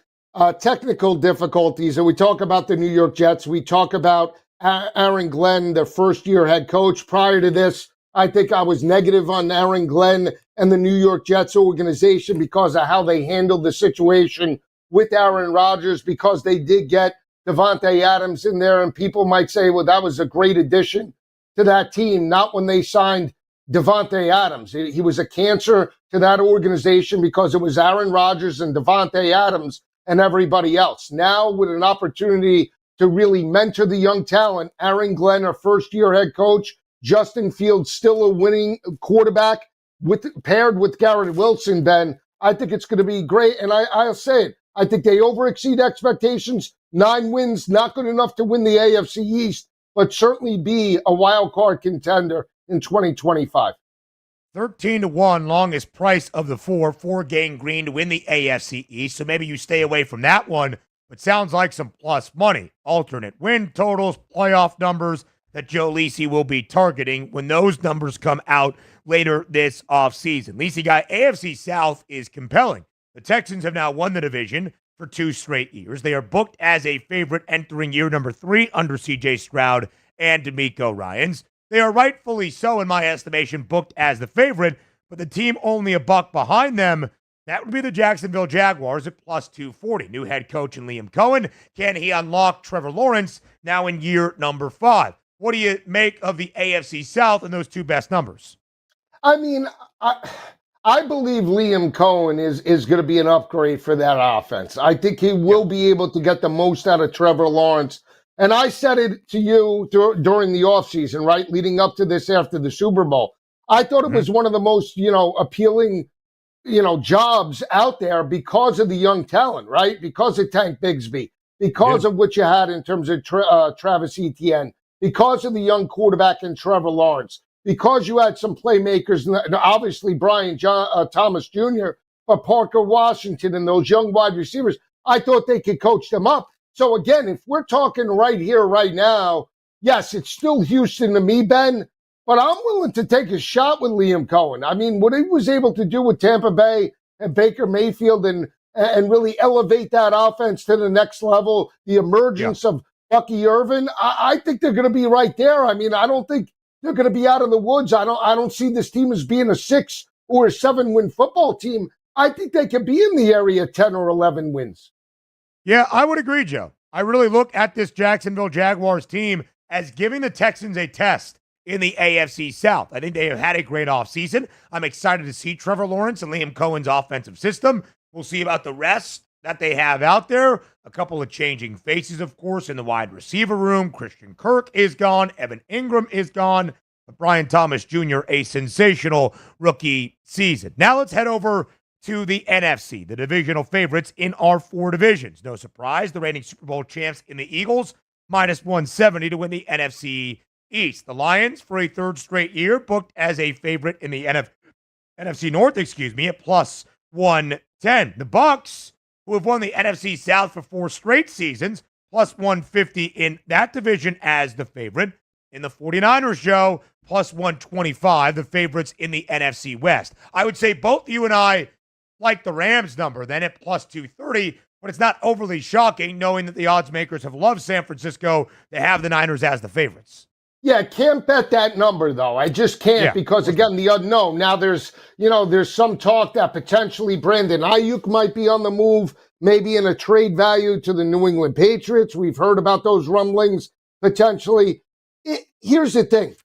technical difficulties, and we talk about the New York Jets. We talk about Aaron Glenn, their first-year head coach. Prior to this, I think I was negative on Aaron Glenn and the New York Jets organization because of how they handled the situation with Aaron Rodgers, because they did get Devontae Adams in there, and people might say, well, that was a great addition to that team. Not when they signed Devontae Adams. He was a cancer to that organization because it was Aaron Rodgers and Devontae Adams and everybody else. Now with an opportunity to really mentor the young talent, Aaron Glenn, our first-year head coach, Justin Fields, still a winning quarterback, paired with Garrett Wilson, Ben, I think it's going to be great. And I'll say it, I think they overexceed expectations. 9 wins, not good enough to win the AFC East, but certainly be a wild card contender in 2025. 13-1, longest price of the four game green to win the AFC East. So maybe you stay away from that one, but sounds like some plus money. Alternate win totals, playoff numbers that Joe Lisi will be targeting when those numbers come out later this offseason. Lisi guy, AFC South is compelling. The Texans have now won the division for 2 straight years. They are booked as a favorite entering year number 3 under C.J. Stroud and DeMeco Ryans. They are rightfully so, in my estimation, booked as the favorite, but the team only a buck behind them. That would be the Jacksonville Jaguars at plus 240. New head coach in Liam Cohen. Can he unlock Trevor Lawrence now in year number 5? What do you make of the AFC South and those 2 best numbers? I mean, I believe Liam Cohen is going to be an upgrade for that offense. I think he will be able to get the most out of Trevor Lawrence. And I said it to you during the offseason, right, leading up to this after the Super Bowl. I thought it was one of the most, appealing, jobs out there because of the young talent, right? Because of Tank Bigsby, because of what you had in terms of Travis Etienne, because of the young quarterback in Trevor Lawrence, because you had some playmakers, obviously Brian Thomas Jr., but Parker Washington and those young wide receivers. I thought they could coach them up. So again, if we're talking right here, right now, yes, it's still Houston to me, Ben, but I'm willing to take a shot with Liam Cohen. I mean, what he was able to do with Tampa Bay and Baker Mayfield and really elevate that offense to the next level, the emergence of Bucky Irvin, I think they're going to be right there. I mean, I don't think they're going to be out of the woods. I don't see this team as being a 6 or a 7-win football team. I think they could be in the area 10 or 11 wins. Yeah, I would agree, Joe. I really look at this Jacksonville Jaguars team as giving the Texans a test in the AFC South. I think they have had a great offseason. I'm excited to see Trevor Lawrence and Liam Cohen's offensive system. We'll see about the rest that they have out there. A couple of changing faces, of course, in the wide receiver room. Christian Kirk is gone. Evan Ingram is gone. But Brian Thomas Jr., a sensational rookie season. Now let's head over to the NFC, the divisional favorites in our 4 divisions. No surprise, the reigning Super Bowl champs in the Eagles, minus 170 to win the NFC East. The Lions, for a 3rd straight year, booked as a favorite in the NFC North, at plus 110. The Bucs, who have won the NFC South for 4 straight seasons, plus 150 in that division as the favorite. In the 49ers, Joe, plus 125, the favorites in the NFC West. I would say both you and I like the Rams number then at plus 230, but it's not overly shocking knowing that the odds makers have loved San Francisco to have the Niners as the favorites. Yeah, can't bet that number, though. I just can't because, again, the unknown. Now, there's some talk that potentially Brandon Ayuk might be on the move, maybe in a trade value to the New England Patriots. We've heard about those rumblings potentially. Here's the thing.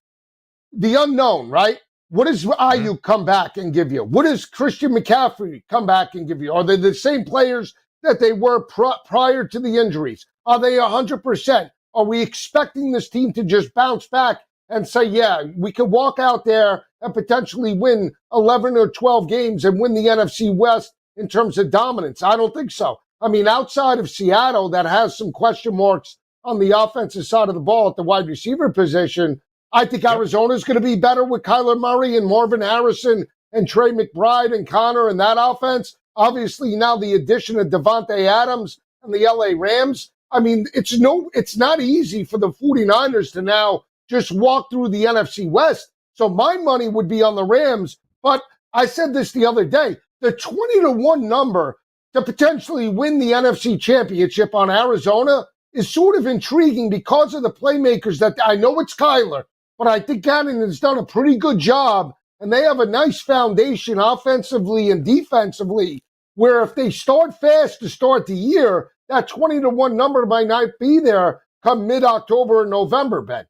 The unknown, right? What does Ayuk come back and give you? What does Christian McCaffrey come back and give you? Are they the same players that they were prior to the injuries? Are they 100%? Are we expecting this team to just bounce back and say, yeah, we could walk out there and potentially win 11 or 12 games and win the NFC West in terms of dominance? I don't think so. I mean, outside of Seattle, that has some question marks on the offensive side of the ball at the wide receiver position, I think Arizona is going to be better with Kyler Murray and Marvin Harrison and Trey McBride and Connor and that offense. Obviously, now the addition of Devontae Adams and the LA Rams. I mean, it's not easy for the 49ers to now just walk through the NFC West. So my money would be on the Rams, but I said this the other day. The 20-1 number to potentially win the NFC Championship on Arizona is sort of intriguing because of the playmakers that I know it's Kyler, but I think Gannon has done a pretty good job, and they have a nice foundation offensively and defensively, where if they start fast to start the year, that 20-1 number might not be there come mid-October and November, Ben.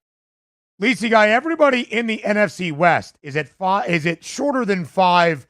Lisi guy, everybody in the NFC West is at shorter than 5-1,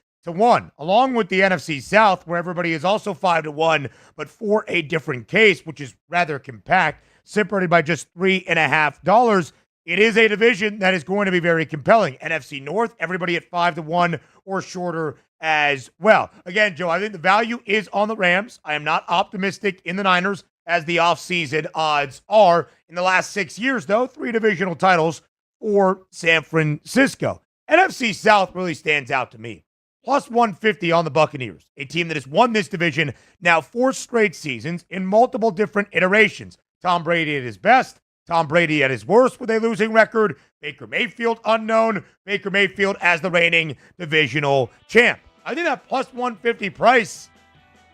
along with the NFC South, where everybody is also 5-1, but for a different case, which is rather compact, separated by just $3.50. It is a division that is going to be very compelling. NFC North, everybody at 5-1 or shorter as well. Again, Joe, I think the value is on the Rams. I am not optimistic in the Niners as the offseason odds are. In the last 6 years, though, 3 divisional titles for San Francisco. NFC South really stands out to me. Plus 150 on the Buccaneers, a team that has won this division now 4 straight seasons in multiple different iterations. Tom Brady at his best, Tom Brady at his worst with a losing record, Baker Mayfield unknown, Baker Mayfield as the reigning divisional champ. I think that plus 150 price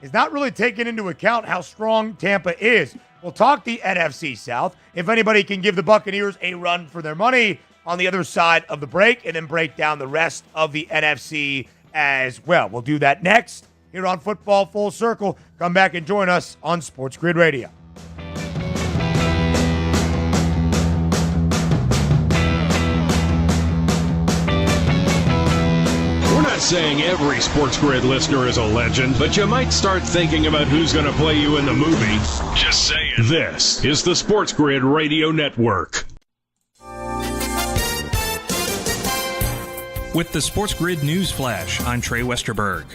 is not really taking into account how strong Tampa is. We'll talk the NFC South. If anybody can give the Buccaneers a run for their money on the other side of the break, and then break down the rest of the NFC as well. We'll do that next here on Football Full Circle. Come back and join us on SportsGrid Radio. Saying every SportsGrid listener is a legend, but you might start thinking about who's going to play you in the movie. Just saying. This is the SportsGrid Radio Network. With the SportsGrid News Flash, I'm Trey Westerberg.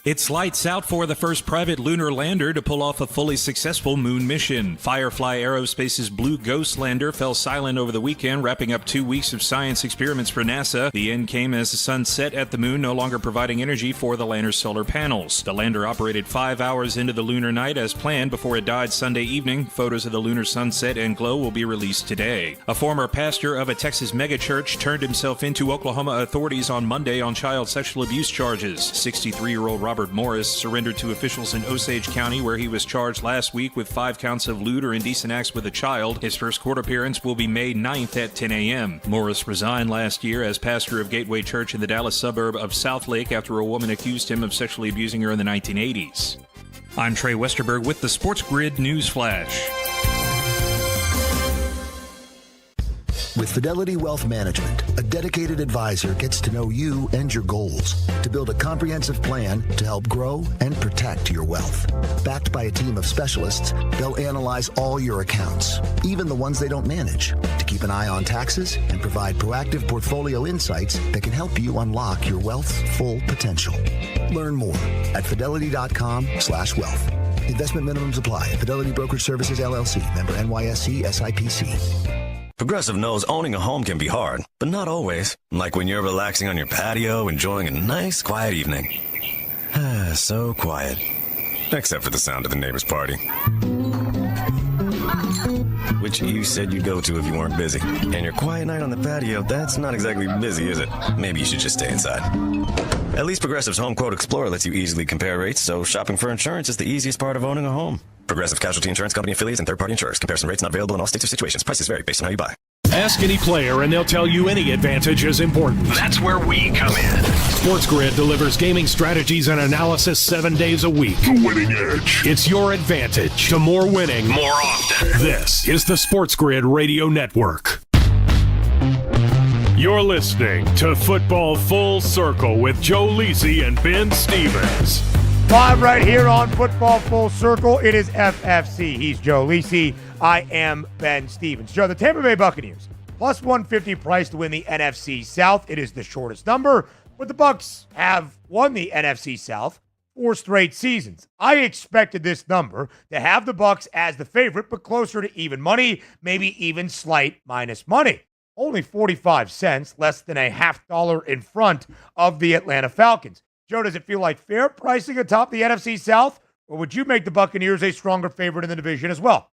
It's lights out for the first private lunar lander to pull off a fully successful moon mission. Firefly Aerospace's Blue Ghost lander fell silent over the weekend, wrapping up 2 weeks of science experiments for NASA. The end came as the sun set at the moon, no longer providing energy for the lander's solar panels. The lander operated 5 hours into the lunar night as planned before it died Sunday evening. Photos of the lunar sunset and glow will be released today. A former pastor of a Texas megachurch turned himself into Oklahoma authorities on Monday on child sexual abuse charges. 63-year-old Robert Morris surrendered to officials in Osage County, where he was charged last week with 5 counts of lewd or indecent acts with a child. His first court appearance will be May 9th at 10 a.m. Morris resigned last year as pastor of Gateway Church in the Dallas suburb of Southlake after a woman accused him of sexually abusing her in the 1980s. I'm Trey Westerberg with the SportsGrid News Flash. With Fidelity Wealth Management, a dedicated advisor gets to know you and your goals to build a comprehensive plan to help grow and protect your wealth. Backed by a team of specialists, they'll analyze all your accounts, even the ones they don't manage, to keep an eye on taxes and provide proactive portfolio insights that can help you unlock your wealth's full potential. Learn more at fidelity.com/wealth. Investment minimums apply. Fidelity Brokerage Services, LLC. Member NYSE SIPC. Progressive knows owning a home can be hard, but not always. Like when you're relaxing on your patio, enjoying a nice, quiet evening. So quiet. Except for the sound of the neighbor's party. Which you said you'd go to if you weren't busy. And your quiet night on the patio, that's not exactly busy, is it? Maybe you should just stay inside. At least Progressive's Home Quote Explorer lets you easily compare rates, so shopping for insurance is the easiest part of owning a home. Progressive Casualty Insurance Company affiliates and third-party insurers. Comparison rates not available in all states or situations. Prices vary based on how you buy. Ask any player and they'll tell you any advantage is important. That's where we come in. SportsGrid delivers gaming strategies and analysis 7 days a week. The winning edge. It's your advantage to more winning more often. This is the SportsGrid Radio Network. You're listening to Football Full Circle with Joe Lisi and Ben Stevens. Live right here on Football Full Circle. It is FFC. He's Joe Lisi. I am Ben Stevens. Joe, the Tampa Bay Buccaneers, plus 150 price to win the NFC South. It is the shortest number, but the Bucs have won the NFC South 4 straight seasons. I expected this number to have the Bucs as the favorite, but closer to even money, maybe even slight minus money. Only 45 cents, less than a $0.50 in front of the Atlanta Falcons. Joe, does it feel like fair pricing atop the NFC South, or would you make the Buccaneers a stronger favorite in the division as well?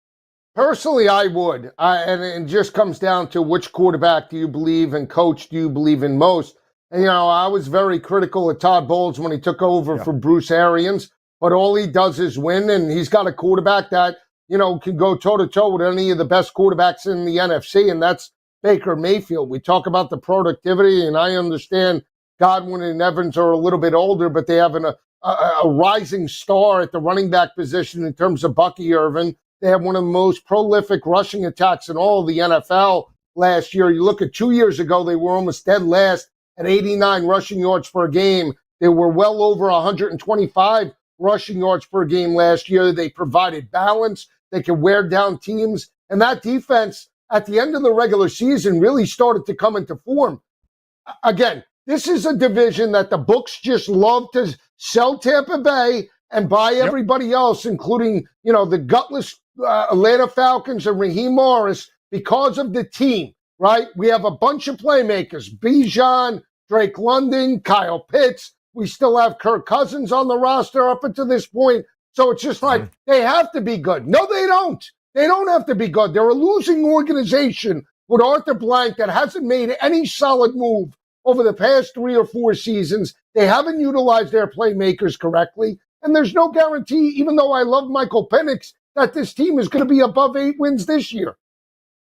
Personally, I would. And it just comes down to which quarterback do you believe and coach do you believe in most. And, I was very critical of Todd Bowles when he took over for Bruce Arians, but all he does is win, and he's got a quarterback that, can go toe-to-toe with any of the best quarterbacks in the NFC, and that's Baker Mayfield. We talk about the productivity, and I understand Godwin and Evans are a little bit older, but they have a rising star at the running back position in terms of Bucky Irvin. They have one of the most prolific rushing attacks in all of the NFL last year. You look at 2 years ago, they were almost dead last at 89 rushing yards per game. They were well over 125 rushing yards per game last year. They provided balance. They could wear down teams. And that defense at the end of the regular season really started to come into form. Again, this is a division that the books just love to sell Tampa Bay and buy everybody else, including, the gutless Atlanta Falcons and Raheem Morris, because of the team, right? We have a bunch of playmakers, Bijan, Drake London, Kyle Pitts. We still have Kirk Cousins on the roster up until this point. So it's just like, they have to be good. No, they don't. They don't have to be good. They're a losing organization with Arthur Blank that hasn't made any solid move over the past 3 or 4 seasons. They haven't utilized their playmakers correctly. And there's no guarantee, even though I love Michael Penix, that this team is going to be above 8 wins this year.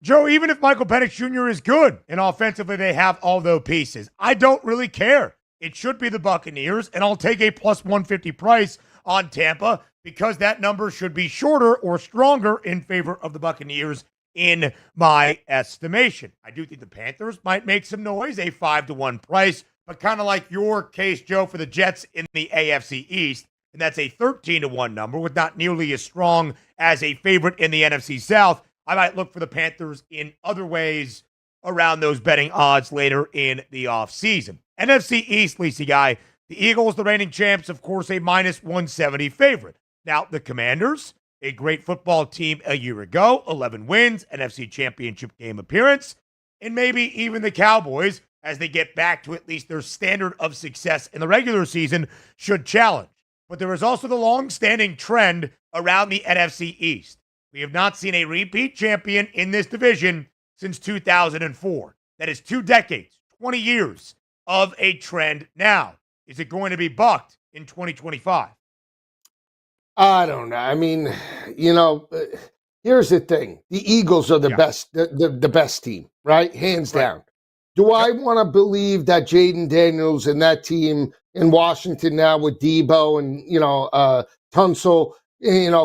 Joe, even if Michael Penix Jr. is good and offensively they have all those pieces, I don't really care. It should be the Buccaneers, and I'll take a plus 150 price on Tampa because that number should be shorter or stronger in favor of the Buccaneers in my estimation. I do think the Panthers might make some noise, a 5-1 price, but kind of like your case, Joe, for the Jets in the AFC East, and that's a 13-1 number with not nearly as strong as a favorite in the NFC South. I might look for the Panthers in other ways around those betting odds later in the offseason. NFC East, Lacey Guy, the Eagles, the reigning champs, of course, a minus 170 favorite. Now, the Commanders, a great football team a year ago, 11 wins, NFC Championship game appearance, and maybe even the Cowboys, as they get back to at least their standard of success in the regular season, should challenge. But there is also the long-standing trend around the NFC East. We have not seen a repeat champion in this division since 2004. That is 2 decades, 20 years of a trend now. Is it going to be bucked in 2025? I don't know. I mean, here's the thing. The Eagles are the best, the best team, right? Hands down. Do I want to believe that Jaden Daniels and that team in Washington now with Debo and, Tunsil,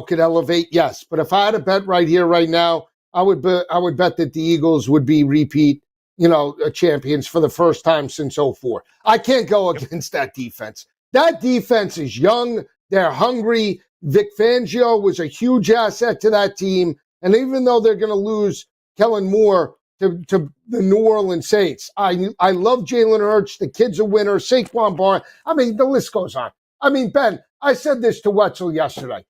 could elevate? Yes. But if I had a bet right here, right now, I would bet that the Eagles would be repeat, champions for the first time since 2004. I can't go against that defense. That defense is young. They're hungry. Vic Fangio was a huge asset to that team. And even though they're going to lose Kellen Moore to the New Orleans Saints, I love Jalen Hurts. The kid's a winner. Saquon Barkley. I mean, the list goes on. I mean, Ben, I said this to Wetzel yesterday.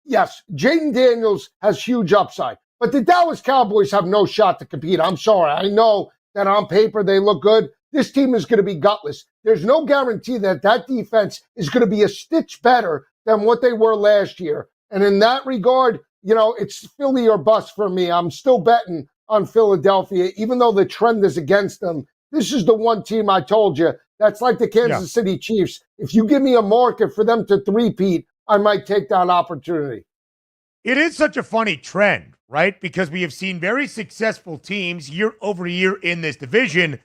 Yes, Jaden Daniels has huge upside, but the Dallas Cowboys have no shot to compete. I'm sorry. I know that on paper they look good. This team is going to be gutless. There's no guarantee that defense is going to be a stitch better than what they were last year. And in that regard, it's Philly or bust for me. I'm still betting on Philadelphia, even though the trend is against them. This is the one team I told you that's like the Kansas City Chiefs. If you give me a market for them to three-peat, I might take that opportunity. It is such a funny trend, right? Because we have seen very successful teams year over year in this division,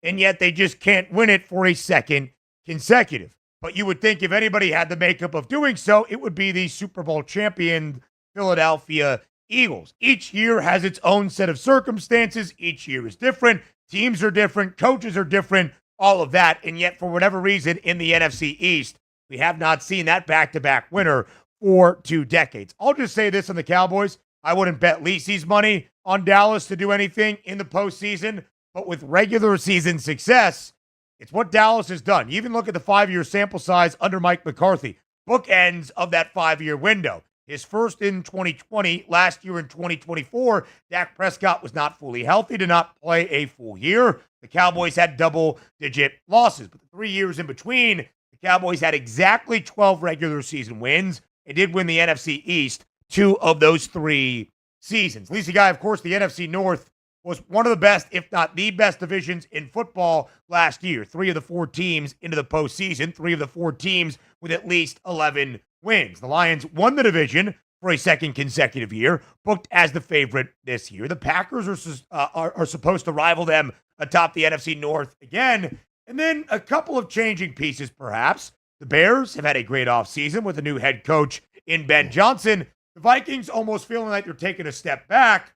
and yet they just can't win it for a second consecutive. But you would think if anybody had the makeup of doing so, it would be the Super Bowl champion Philadelphia Eagles. Each year has its own set of circumstances. Each year is different. Teams are different. Coaches are different. All of that. And yet, for whatever reason, in the NFC East, we have not seen that back-to-back winner for 2 decades. I'll just say this on the Cowboys. I wouldn't bet Lacey's money on Dallas to do anything in the postseason, but with regular season success, it's what Dallas has done. You even look at the 5-year sample size under Mike McCarthy, bookends of that 5-year window. His first in 2020, last year in 2024, Dak Prescott was not fully healthy, did not play a full year. The Cowboys had double-digit losses, but the 3 years in between, the Cowboys had exactly 12 regular season wins and did win the NFC East 2 of those 3 seasons. Lisa Guy, of course, the NFC North was one of the best, if not the best divisions in football last year. 3 of the 4 teams into the postseason, 3 of the 4 teams with at least 11 wins. The Lions won the division for a second consecutive year, booked as the favorite this year. The Packers are supposed to rival them atop the NFC North again. And then a couple of changing pieces, perhaps. The Bears have had a great offseason with a new head coach in Ben Johnson. The Vikings almost feeling like they're taking a step back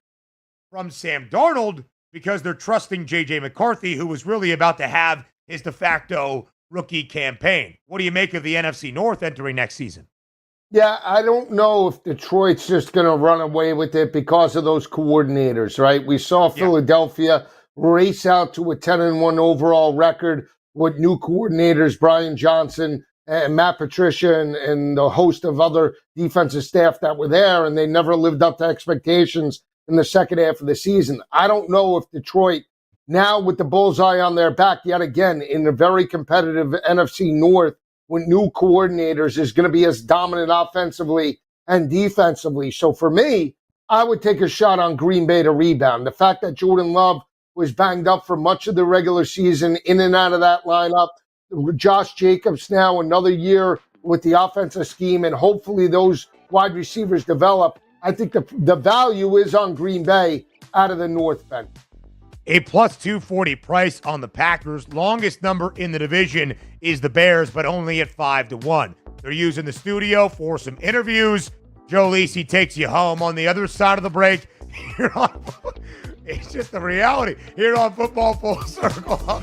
from Sam Darnold because they're trusting J.J. McCarthy, who was really about to have his de facto rookie campaign. What do you make of the NFC North entering next season? Yeah, I don't know if Detroit's just going to run away with it because of those coordinators, right? We saw Philadelphia race out to a 10-1 overall record with new coordinators, Brian Johnson and Matt Patricia and the host of other defensive staff that were there, and they never lived up to expectations in the second half of the season. I don't know if Detroit, now with the bullseye on their back yet again in a very competitive NFC North with new coordinators, is going to be as dominant offensively and defensively. So for me, I would take a shot on Green Bay to rebound. The fact that Jordan Love was banged up for much of the regular season, in and out of that lineup, Josh Jacobs now another year with the offensive scheme, and hopefully those wide receivers develop. I think the value is on Green Bay out of the North Bend. A plus 240 price on the Packers. Longest number in the division is the Bears, but only at 5-1. They're using the studio for some interviews. Joe Lisi takes you home on the other side of the break. It's just the reality here on Football Full Circle.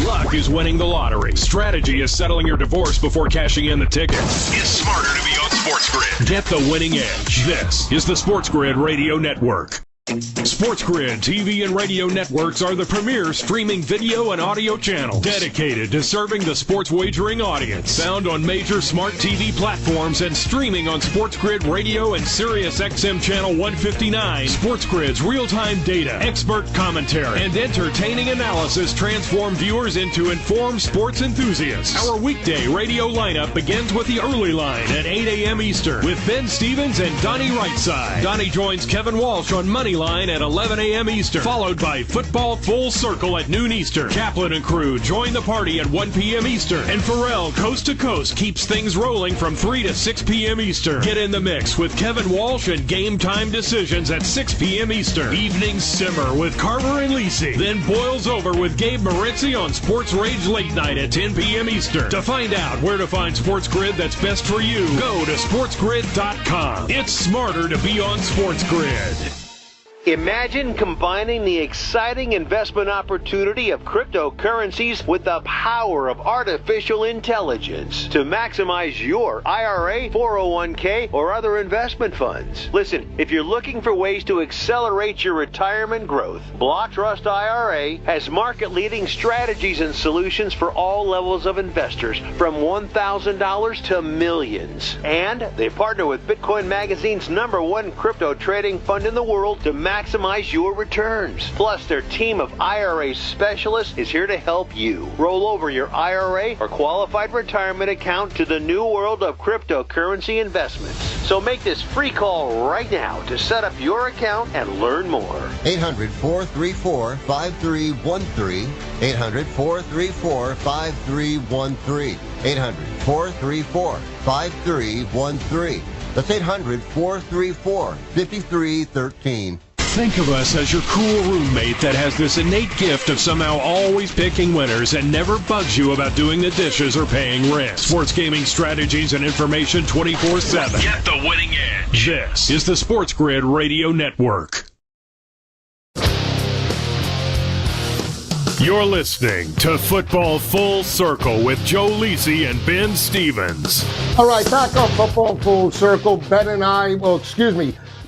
Luck is winning the lottery. Strategy is settling your divorce before cashing in the ticket. It's smarter to be on SportsGrid. Get the winning edge. This is the SportsGrid Radio Network. SportsGrid TV and radio networks are the premier streaming video and audio channels dedicated to serving the sports wagering audience. Found on major smart TV platforms and streaming on SportsGrid Radio and Sirius XM Channel 159. SportsGrid's real-time data, expert commentary, and entertaining analysis transform viewers into informed sports enthusiasts. Our weekday radio lineup begins with the early line at 8 a.m. Eastern with Ben Stevens and Donnie Rightside. Donnie joins Kevin Walsh on Money Line at 11 a.m. Eastern, followed by Football Full Circle at noon Eastern. Kaplan and crew join the party at 1 p.m. Eastern, and Pharrell Coast to Coast keeps things rolling from 3 to 6 p.m. Eastern. Get in the mix with Kevin Walsh and Game Time Decisions at 6 p.m. Eastern. Evenings simmer with Carver and Lisi, then boils over with Gabe Moritzi on Sports Rage Late Night at 10 p.m. Eastern. To find out where to find SportsGrid that's best for you, go to sportsgrid.com. It's smarter to be on SportsGrid. Imagine combining the exciting investment opportunity of cryptocurrencies with the power of artificial intelligence to maximize your IRA, 401k, or other investment funds. Listen, if you're looking for ways to accelerate your retirement growth, Block Trust IRA has market-leading strategies and solutions for all levels of investors, from $1,000 to millions. And they partner with Bitcoin Magazine's #1 crypto trading fund in the world to maximize your returns. Plus, their team of IRA specialists is here to help you roll over your IRA or qualified retirement account to the new world of cryptocurrency investments. So make this free call right now to set up your account and learn more. 800-434-5313. 800-434-5313. 800-434-5313. That's 800-434-5313. Think of us as your cool roommate that has this innate gift of somehow always picking winners and never bugs you about doing the dishes or paying rent. Sports gaming strategies and information 24/7. Get the winning edge. This is the SportsGrid Radio Network. You're listening to Football Full Circle with Joe Lisi and Ben Stevens. All right, back on Football Full Circle.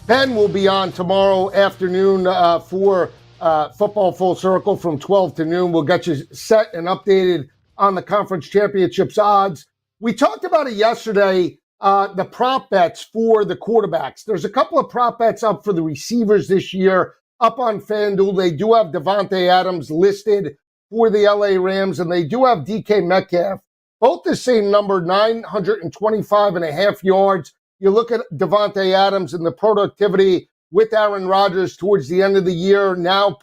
Ben will be on tomorrow afternoon for Football Full Circle from 12 to noon. We'll get you set and updated on the conference championships odds. We talked about it yesterday, the prop bets for the quarterbacks. There's a couple of prop bets up for the receivers this year up on FanDuel. They do have Devontae Adams listed for the LA Rams, and they do have DK Metcalf. Both the same number, 925.5 yards. You look at Devontae Adams and the productivity with Aaron Rodgers towards the end of the year, now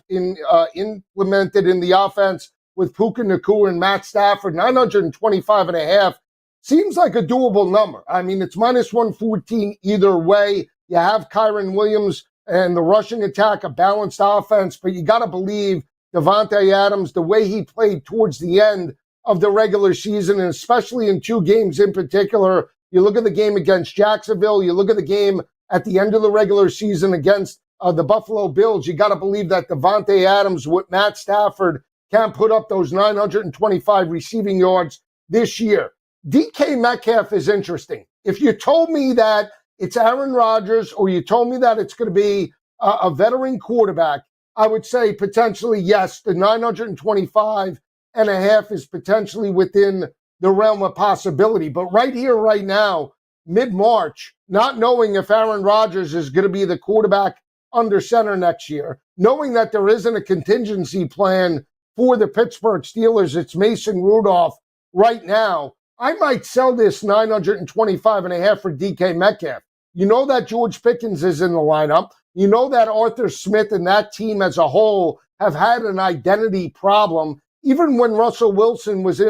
implemented in the offense with Puka Nacua and Matt Stafford, 925.5 seems like a doable number. I mean, it's minus 114 either way. You have Kyron Williams and the rushing attack, a balanced offense, but you got to believe Davante Adams, the way he played towards the end of the regular season, and especially in two games in particular. You look at the game against Jacksonville, you look at the game at the end of the regular season against the Buffalo Bills, you got to believe that Davante Adams with Matt Stafford can put up those 925 receiving yards this year. DK Metcalf is interesting. If you told me that it's Aaron Rodgers or you told me that it's going to be a veteran quarterback, I would say potentially yes, the 925.5 is potentially within the realm of possibility. But right here, right now, mid-March, not knowing if Aaron Rodgers is going to be the quarterback under center next year, knowing that there isn't a contingency plan for the Pittsburgh Steelers, it's Mason Rudolph right now, I might sell this 925.5 for DK Metcalf. You know that George Pickens is in the lineup. You know that Arthur Smith and that team as a whole have had an identity problem, even when Russell Wilson was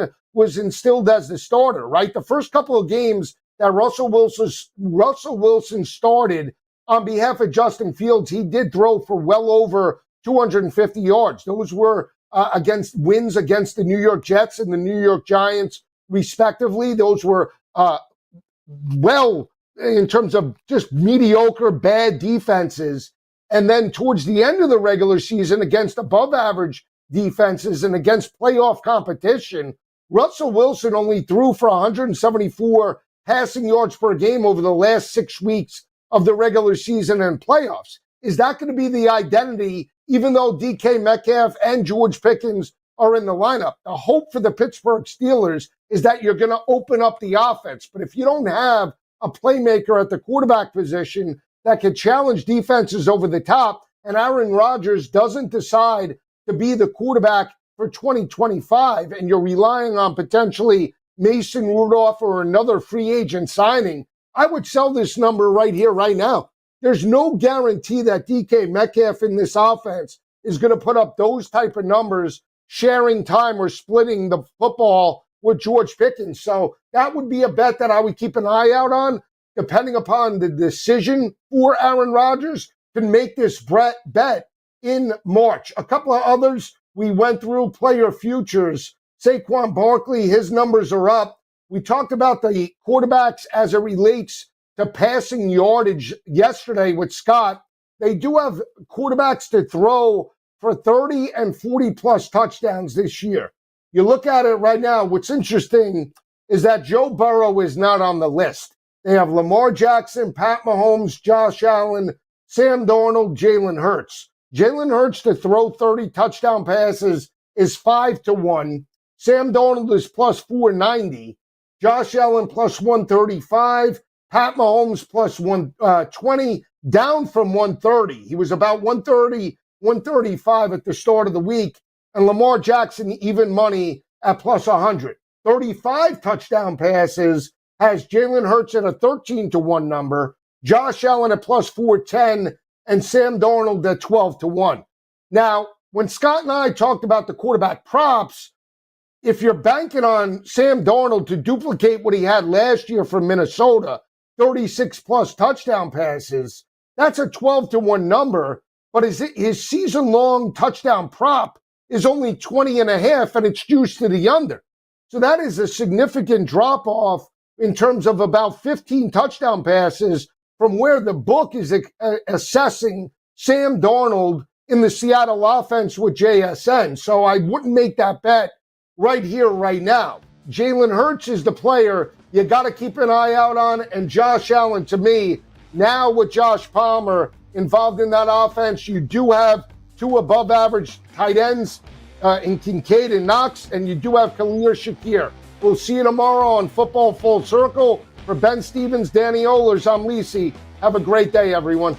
instilled as the starter, right? The first couple of games that Russell Wilson started on behalf of Justin Fields, he did throw for well over 250 yards. Those were against wins against the New York Jets and the New York Giants, respectively. Those were in terms of just mediocre, bad defenses. And then towards the end of the regular season against above average defenses and against playoff competition, Russell Wilson only threw for 174 passing yards per game over the last 6 weeks of the regular season and playoffs. Is that going to be the identity, even though DK Metcalf and George Pickens are in the lineup? The hope for the Pittsburgh Steelers is that you're going to open up the offense. But if you don't have a playmaker at the quarterback position that can challenge defenses over the top, and Aaron Rodgers doesn't decide to be the quarterback for 2025, and you're relying on potentially Mason Rudolph or another free agent signing, I would sell this number right here, right now. There's no guarantee that DK Metcalf in this offense is going to put up those type of numbers, sharing time or splitting the football with George Pickens. So that would be a bet that I would keep an eye out on, depending upon the decision for Aaron Rodgers to make this bet in March. A couple of others we went through, player futures. Saquon Barkley, his numbers are up. We talked about the quarterbacks as it relates to passing yardage yesterday with Scott. They do have quarterbacks to throw for 30 and 40-plus touchdowns this year. You look at it right now, what's interesting is that Joe Burrow is not on the list. They have Lamar Jackson, Pat Mahomes, Josh Allen, Sam Darnold, Jalen Hurts. Jalen Hurts to throw 30 touchdown passes is 5-1. Sam Darnold is plus 490. Josh Allen plus 135. Pat Mahomes plus 120, down from 130. He was about 130, 135 at the start of the week. And Lamar Jackson, even money at plus 100. 35 touchdown passes has Jalen Hurts at a 13-1 number, Josh Allen at plus 410, and Sam Darnold at 12-1. Now, when Scott and I talked about the quarterback props, if you're banking on Sam Darnold to duplicate what he had last year from Minnesota, 36-plus touchdown passes, that's a 12-1 number, but his season-long touchdown prop is only 20.5, and it's juiced to the under. So that is a significant drop-off in terms of about 15 touchdown passes from where the book is assessing Sam Darnold in the Seattle offense with JSN. So I wouldn't make that bet right here, right now. Jalen Hurts is the player you got to keep an eye out on, and Josh Allen, to me, now with Josh Palmer involved in that offense, you do have two above-average tight ends in Kincaid and Knox, and you do have Khalil Shakir. We'll see you tomorrow on Football Full Circle. For Ben Stevens, Danny Ohlers, I'm Lisi. Have a great day, everyone.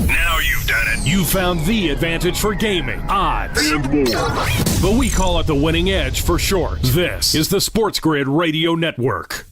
Now you've done it. You found the advantage for gaming, odds, and more. But we call it the winning edge for short. This is the SportsGrid Radio Network.